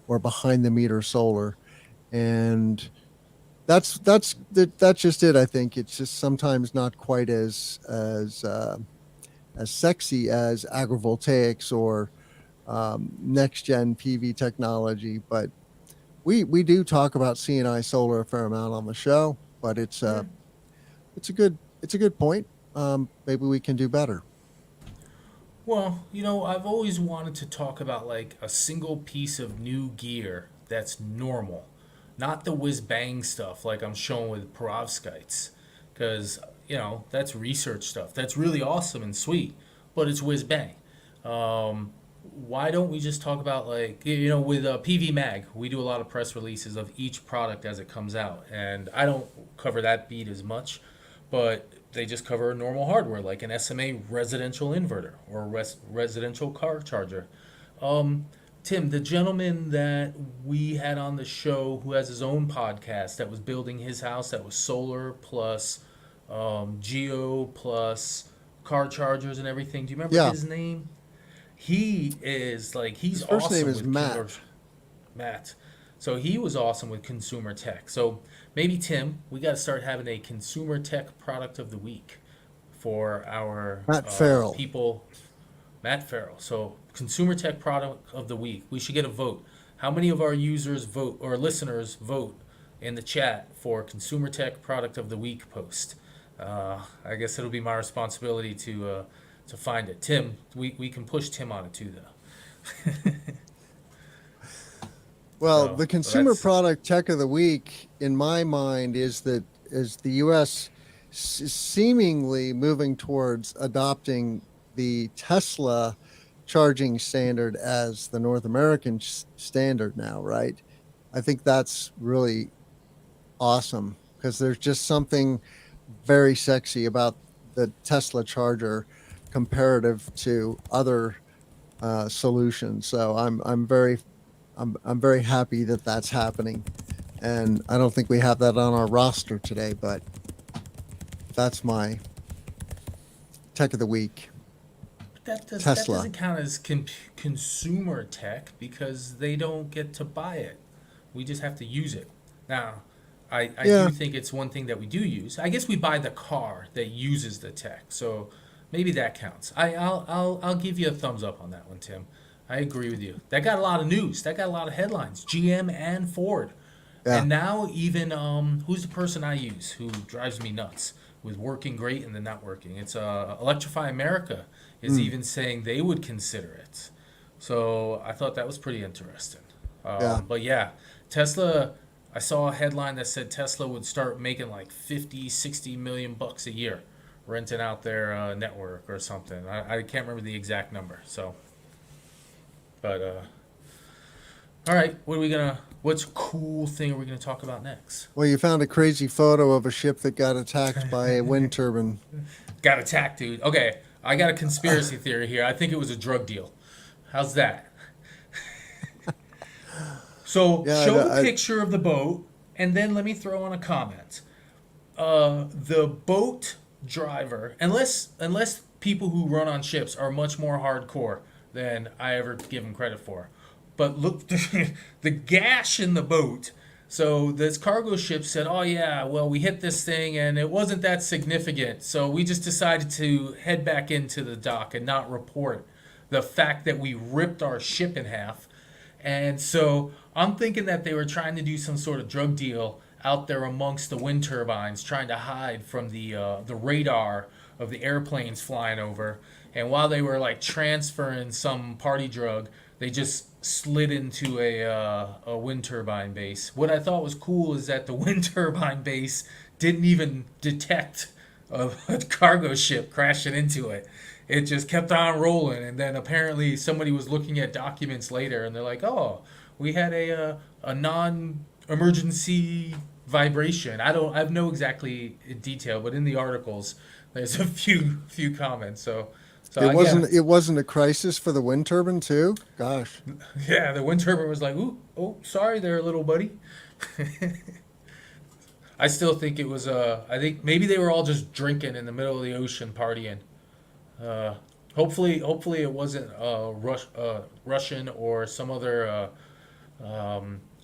Speaker 1: or behind the meter solar, and that's just it. I think it's just sometimes not quite as sexy as agrivoltaics or next gen PV technology, but we do talk about CNI solar a fair amount on the show. But it's a good point. Maybe we can do better.
Speaker 2: Well, I've always wanted to talk about like a single piece of new gear that's normal, not the whiz bang stuff like I'm showing with perovskites, because that's research stuff. That's really awesome and sweet, but it's whiz bang. Why don't we just talk about like with PV Mag, we do a lot of press releases of each product as it comes out, and I don't cover that beat as much, but they just cover normal hardware like an SMA residential inverter or a residential car charger. Tim, the gentleman that we had on the show who has his own podcast that was building his house that was solar plus geo plus car chargers and everything. Do you remember
Speaker 1: Yeah,
Speaker 2: his name? He's
Speaker 1: his first
Speaker 2: awesome
Speaker 1: name is
Speaker 2: with
Speaker 1: Matt.
Speaker 2: Matt. So he was awesome with consumer tech. So maybe Tim, we got to start having a consumer tech product of the week for our
Speaker 1: Matt Farrell.
Speaker 2: people. Matt Farrell. So, Consumer Tech Product of the Week. We should get a vote. How many of our users vote or listeners vote in the chat for Consumer Tech Product of the Week post? I guess it'll be my responsibility to find it. Tim, we can push Tim on it too, though.
Speaker 1: Well,
Speaker 2: So
Speaker 1: the Consumer
Speaker 2: that's
Speaker 1: Product Tech of the Week, in my mind, is the U.S. Seemingly moving towards adopting the Tesla charging standard as the North American standard now, right? I think that's really awesome because there's just something very sexy about the Tesla charger comparative to other solutions. So I'm very happy that that's happening, and I don't think we have that on our roster today, but that's my tech of the week.
Speaker 2: that
Speaker 1: Tesla.
Speaker 2: doesn't count as consumer tech because they don't get to buy it. We just have to use it. Now, I do
Speaker 1: Yeah,
Speaker 2: think it's one thing that we do use. I guess we buy the car that uses the tech, so maybe that counts. I'll give you a thumbs up on that one, Tim. I agree with you. That got a lot of news. That got a lot of headlines. GM and Ford,
Speaker 1: yeah,
Speaker 2: and now even who's the person I use who drives me nuts with working great and then not working? It's Electrify America is
Speaker 1: mm,
Speaker 2: even saying they would consider it. So I thought that was pretty interesting.
Speaker 1: yeah.
Speaker 2: But yeah, Tesla. I saw a headline that said Tesla would start making like 50, 60 million bucks a year renting out their network or something. I can't remember the exact number. So, but all right, what's cool thing are we gonna talk about next?
Speaker 1: Well, you found a crazy photo of a ship that got attacked by a wind turbine.
Speaker 2: Got attacked, dude. Okay, I got a conspiracy theory here. I think it was a drug deal. How's that? So
Speaker 1: Yeah,
Speaker 2: show the picture of the boat, and then let me throw on a comment. The boat driver, unless people who run on ships are much more hardcore than I ever give them credit for, but look, the gash in the boat. So this cargo ship said, "Oh yeah, well we hit this thing and it wasn't that significant, so we just decided to head back into the dock and not report the fact that we ripped our ship in half." And so I'm thinking that they were trying to do some sort of drug deal out there amongst the wind turbines, trying to hide from the radar of the airplanes flying over. And while they were like transferring some party drug, they just slid into a wind turbine base. What I thought was cool is that the wind turbine base didn't even detect a cargo ship crashing into it. It just kept on rolling, and then apparently somebody was looking at documents later, and they're like, "Oh, we had a non-emergency vibration." I have no exactly detail, but in the articles, there's a few comments. So
Speaker 1: It
Speaker 2: again,
Speaker 1: wasn't a crisis for the wind turbine too. Gosh.
Speaker 2: yeah, the wind turbine was like, "Ooh, oh, sorry there, little buddy." I still think it was. I think maybe they were all just drinking in the middle of the ocean, partying. Uh, hopefully it wasn't Russian or some other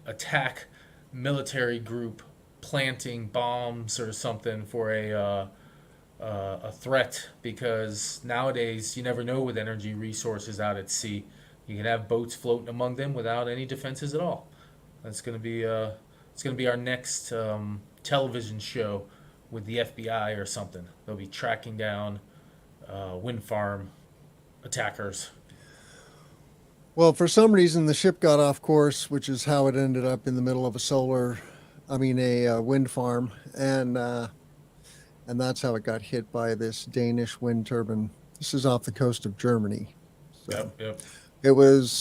Speaker 2: attack military group planting bombs or something for a threat. Because nowadays you never know with energy resources out at sea, you can have boats floating among them without any defenses at all. That's gonna be it's gonna be our next television show with the FBI or something. They'll be tracking down wind farm attackers.
Speaker 1: Well, for some reason, the ship got off course, which is how it ended up in the middle of a wind farm, and that's how it got hit by this Danish wind turbine. This is off the coast of Germany, so
Speaker 2: Yep.
Speaker 1: it was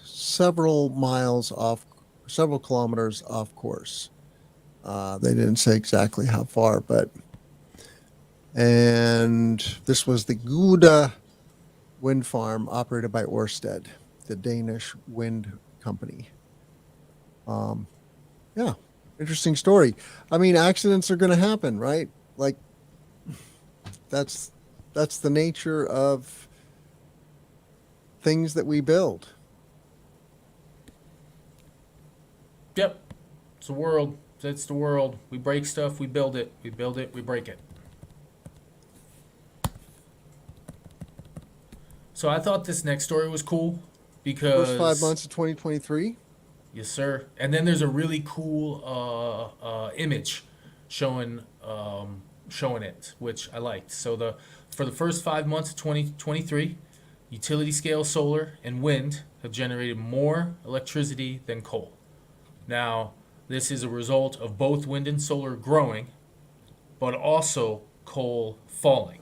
Speaker 1: several kilometers off course. They didn't say exactly how far, and this was the Gouda wind farm operated by Ørsted, the Danish wind company. Um, yeah, interesting story. I mean, accidents are going to happen, right? Like that's the nature of things that we build.
Speaker 2: Yep. It's the world. It's the world. We break stuff. We build it. We build it. We break it. So I thought this next story was cool
Speaker 1: First five
Speaker 2: because
Speaker 1: months of 2023.
Speaker 2: yes, sir. And then there's a really cool image showing showing it, which I liked. So the for the first 5 months of 2023, utility scale solar and wind have generated more electricity than coal. Now, this is a result of both wind and solar growing, but also coal falling.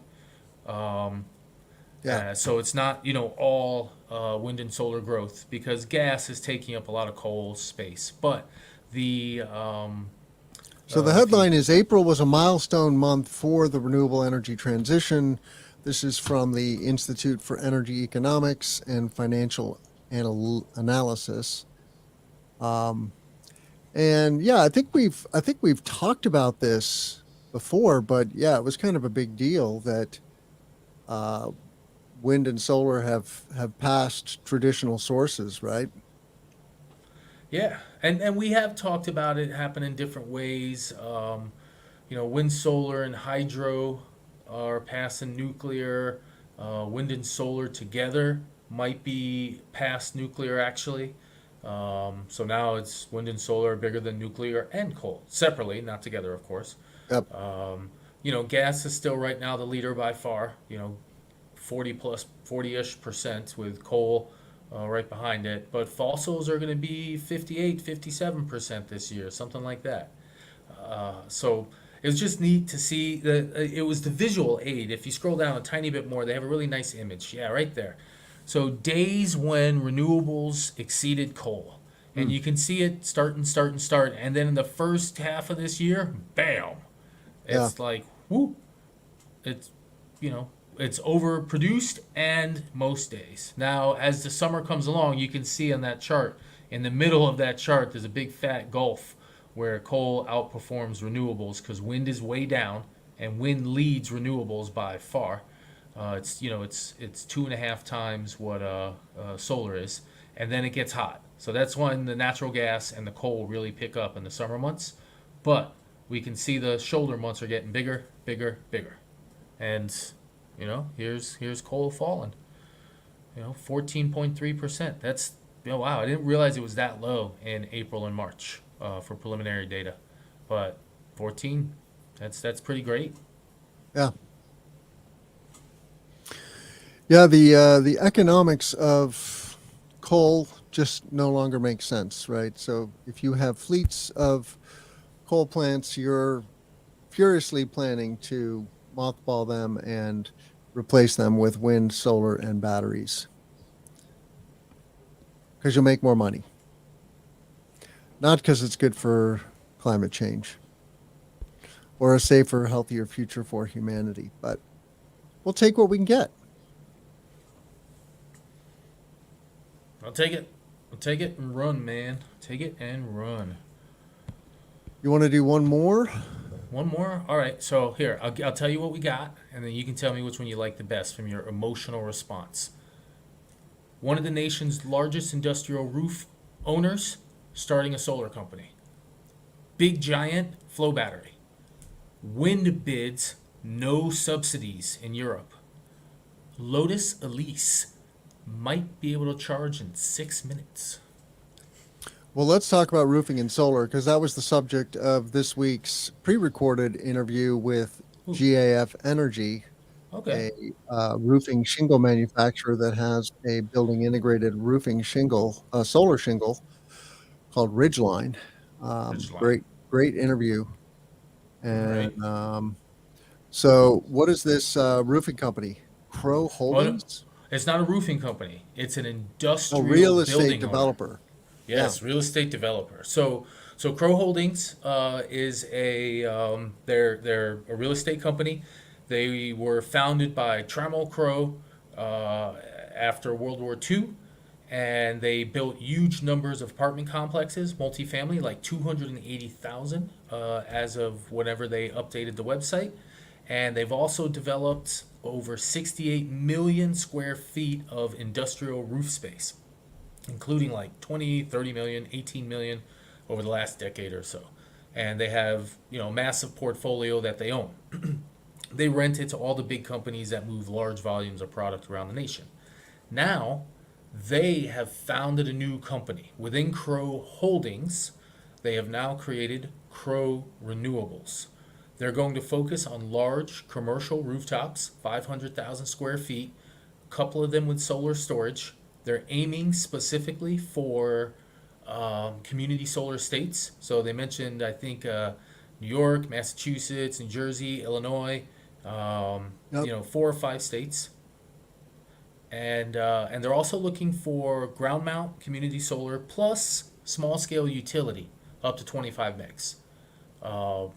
Speaker 2: Um,
Speaker 1: Yeah.
Speaker 2: so it's not, all wind and solar growth because gas is taking up a lot of coal space. But the
Speaker 1: So the headline is April was a milestone month for the renewable energy transition. This is from the Institute for Energy Economics and Financial Analysis. Um, and yeah, I think we've talked about this before, but yeah, it was kind of a big deal that uh, wind and solar have passed traditional sources, right?
Speaker 2: yeah, and we have talked about it happen in different ways. Wind, solar, and hydro are passing nuclear. Wind and solar together might be past nuclear actually. So now it's wind and solar are bigger than nuclear and coal separately, not together, of course.
Speaker 1: Yep.
Speaker 2: Gas is still right now the leader by far. 40-ish% with coal right behind it. But fossils are going to be 58, 57% this year, something like that. So it was just neat to see that it was the visual aid. If you scroll down a tiny bit more, they have a really nice image. Yeah, right there. So days when renewables exceeded coal. And
Speaker 1: Hmm.
Speaker 2: you can see it start and start and start. And then in the first half of this year, bam.
Speaker 1: Yeah.
Speaker 2: It's like, whoop. It's, you know, it's overproduced and most days. Now, as the summer comes along, you can see on that chart, in the middle of that chart, there's a big fat gulf where coal outperforms renewables because wind is way down and wind leads renewables by far. It's 2.5 times what solar is, and then it gets hot. So that's when the natural gas and the coal really pick up in the summer months. But we can see the shoulder months are getting bigger, bigger, bigger, and here's coal falling. 14.3%. That's wow. I didn't realize it was that low in April and March for preliminary data, but 14. That's pretty great.
Speaker 1: Yeah. Yeah, the economics of coal just no longer makes sense, right? So if you have fleets of coal plants, you're furiously planning to mothball them and replace them with wind, solar, and batteries because you'll make more money, not because it's good for climate change or a safer, healthier future for humanity, but we'll take what we can get.
Speaker 2: I'll take it. I'll take it and run, man. Take it and run.
Speaker 1: You want to do one more?
Speaker 2: One more? All right. So here, I'll tell you what we got, and then you can tell me which one you like the best from your emotional response. One of the nation's largest industrial roof owners starting a solar company. Big giant flow battery. Wind bids, no subsidies in Europe. Lotus Elise might be able to charge in 6 minutes.
Speaker 1: Well, let's talk about roofing and solar because that was the subject of this week's pre-recorded interview with
Speaker 2: Ooh,
Speaker 1: GAF Energy,
Speaker 2: okay.
Speaker 1: a roofing shingle manufacturer that has a building integrated roofing shingle, solar shingle called Ridgeline.
Speaker 2: Ridgeline.
Speaker 1: Great interview.
Speaker 2: All
Speaker 1: And
Speaker 2: right.
Speaker 1: so, what is this roofing company? Crow
Speaker 2: Well,
Speaker 1: Holdings?
Speaker 2: it's not a roofing company. It's an
Speaker 1: A
Speaker 2: industrial
Speaker 1: real estate
Speaker 2: building owner.
Speaker 1: developer. Yeah.
Speaker 2: Yes, real estate developer. So Crow Holdings is they're a real estate company. They were founded by Trammell Crow after World War II, and they built huge numbers of apartment complexes, multifamily, like 280,000 as of whenever they updated the website. And they've also developed over 68 million square feet of industrial roof space, including like 20, 30 million, 18 million over the last decade or so. And they have, a massive portfolio that they own. They rent it to all the big companies that move large volumes of product around the nation. Now, they have founded a new company within Crow Holdings. They have now created Crow Renewables. They're going to focus on large commercial rooftops, 500,000 square feet, a couple of them with solar storage. They're aiming specifically for community solar states. So they mentioned, I think, New York, Massachusetts, New Jersey, Illinois,
Speaker 1: Yep.
Speaker 2: 4 or 5 states. And they're also looking for ground mount community solar plus small scale utility up to 25 megs. Uh,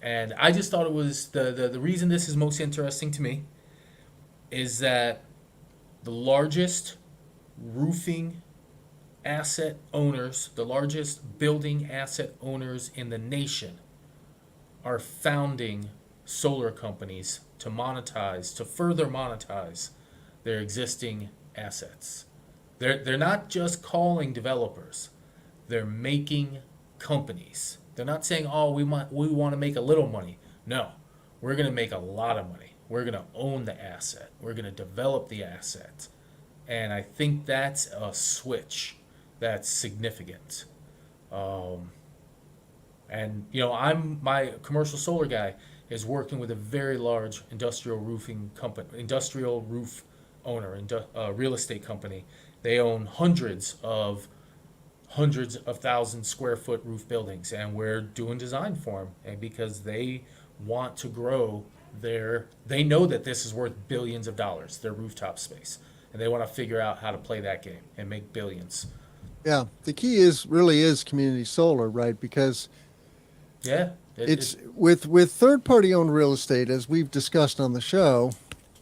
Speaker 2: and I just thought it was the reason this is most interesting to me is that the largest roofing asset owners, the largest building asset owners in the nation, are founding solar companies to further monetize their existing assets. They're not just calling developers. They're making companies. They're not saying, "Oh, we want to make a little money." No. We're going to make a lot of money. We're going to own the asset. We're going to develop the asset. And I think that's a switch that's significant. Um, and my commercial solar guy is working with a very large industrial roofing company, industrial roof owner, real estate company. They own hundreds of thousand square foot roof buildings, and we're doing design for them, and because they want to grow they know that this is worth billions of dollars, their rooftop space, and they want to figure out how to play that game and make billions.
Speaker 1: Yeah. The key is really is community solar, right? Because
Speaker 2: Yeah,
Speaker 1: it's with third party owned real estate, as we've discussed on the show,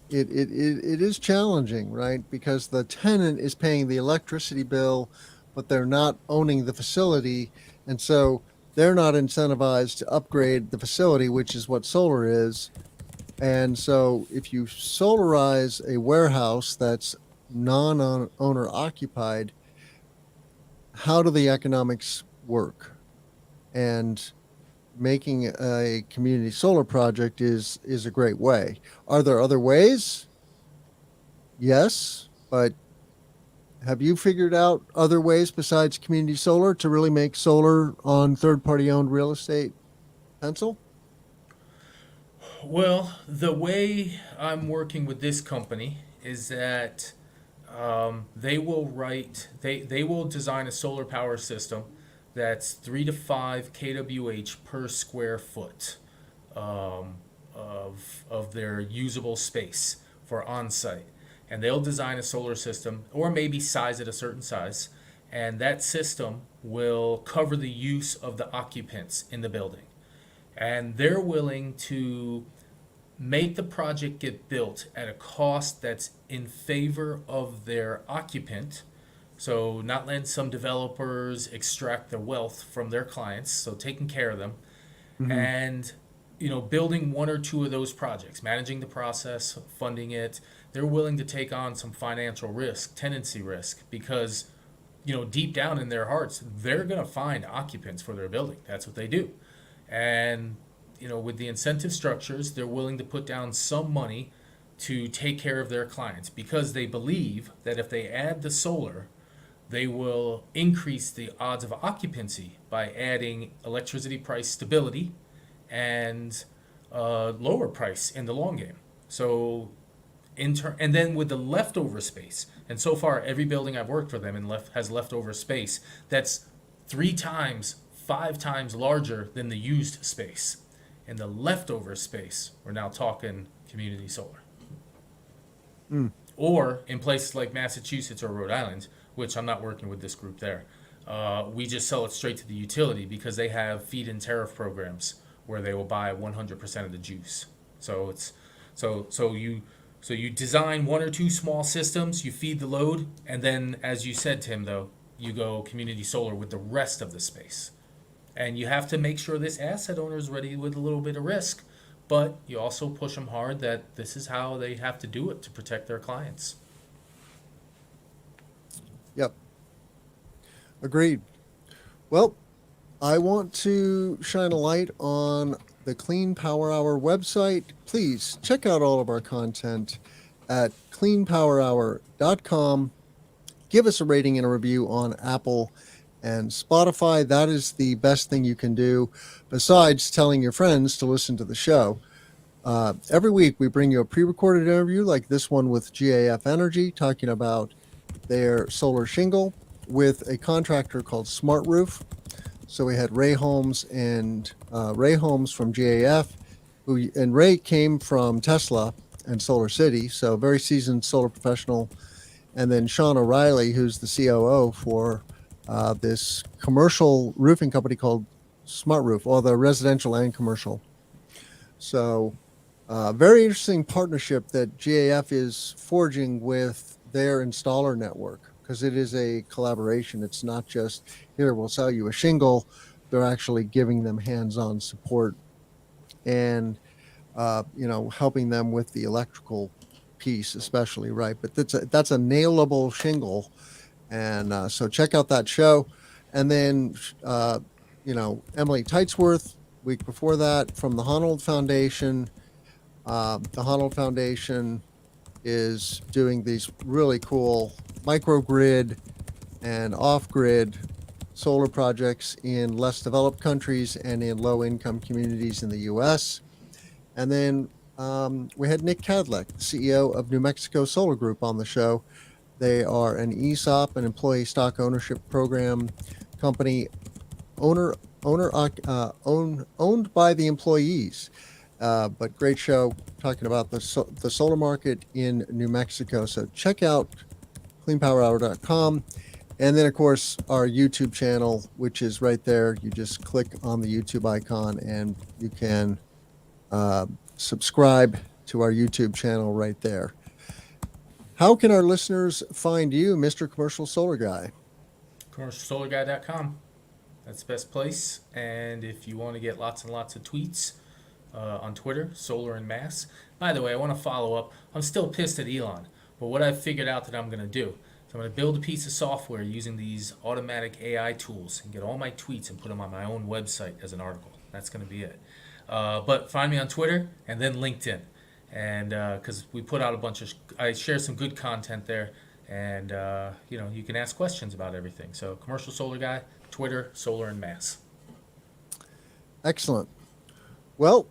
Speaker 1: it is challenging, right? Because the tenant is paying the electricity bill, but they're not owning the facility. And so they're not incentivized to upgrade the facility, which is what solar is. And so if you solarize a warehouse that's non owner occupied, how do the economics work? And making a community solar project is a great way. Are there other ways? Yes, but have you figured out other ways besides community solar to really make solar on third party owned real estate pencil?
Speaker 2: Well, the way I'm working with this company is that they will design a solar power system that's 3 to 5 kWh per square foot of their usable space for on-site. And they'll design a solar system, or maybe size it a certain size, and that system will cover the use of the occupants in the building. And they're willing to make the project get built at a cost that's in favor of their occupant. So not letting some developers extract their wealth from their clients, so taking care of them,
Speaker 1: Hmm.
Speaker 2: and building 1 or 2 of those projects, managing the process, funding it. They're willing to take on some financial risk, tenancy risk, because deep down in their hearts, they're going to find occupants for their building. That's what they do. And with the incentive structures, they're willing to put down some money to take care of their clients, because they believe that if they add the solar, they will increase the odds of occupancy by adding electricity price stability and lower price in the long game. So, and then with the leftover space, and so far every building I've worked for them has leftover space that's 3 times, 5 times larger than the used space. And the leftover space, we're now talking community solar.
Speaker 1: Mm.
Speaker 2: Or in places like Massachusetts or Rhode Island, which I'm not working with this group there, we just sell it straight to the utility, because they have feed-in tariff programs where they will buy 100% of the juice. So it's so you design 1 or 2 small systems, you feed the load, and then, as you said, Tim, though, you go community solar with the rest of the space. And you have to make sure this asset owner is ready with a little bit of risk, but you also push them hard that this is how they have to do it to protect their clients.
Speaker 1: Yep. Agreed. Well, I want to shine a light on the Clean Power Hour website. Please check out all of our content at cleanpowerhour.com. Give us a rating and a review on Apple and Spotify. That is the best thing you can do besides telling your friends to listen to the show. Every week we bring you a pre-recorded interview like this one with GAF Energy talking about their solar shingle with a contractor called Smart Roof. So we had Ray Holmes and Ray Holmes from GAF, and Ray came from Tesla and Solar City, so very seasoned solar professional. And then Sean O'Reilly, who's the COO for this commercial roofing company called Smart Roof, or the residential and commercial. So very interesting partnership that GAF is forging with their installer network, because it is a collaboration. It's not just, here, we'll sell you a shingle. They're actually giving them hands-on support and, helping them with the electrical piece, especially, right? But that's a nailable shingle. And so check out that show. And then, Emily Teitsworth, week before that, from the Honnold Foundation. The Honnold Foundation is doing these really cool microgrid and off-grid solar projects in less developed countries and in low-income communities in the U.S. And then we had Nick Kadlec, the CEO of New Mexico Solar Group, on the show. They are an ESOP, an employee stock ownership program company, owned by the employees. But great show talking about the solar market in New Mexico. So check out cleanpowerhour.com. And then, of course, our YouTube channel, which is right there. You just click on the YouTube icon and you can subscribe to our YouTube channel right there. How can our listeners find you, Mr. Commercial Solar Guy?
Speaker 2: CommercialSolarGuy.com. That's the best place. And if you want to get lots and lots of tweets on Twitter, Solar and Mass. By the way, I want to follow up. I'm still pissed at Elon, but what I've figured out that I'm going to do, so I'm going to build a piece of software using these automatic AI tools and get all my tweets and put them on my own website as an article. That's going to be it. But find me on Twitter and then LinkedIn. And because we put out I share some good content there. And, you can ask questions about everything. So Commercial Solar Guy, Twitter, Solar and Mass.
Speaker 1: Excellent. Well,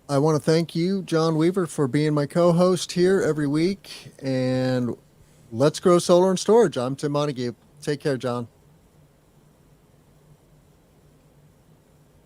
Speaker 1: I want to thank you, John Weaver, for being my co-host here every week. And let's grow solar and storage. I'm Tim Montague. Take care, John.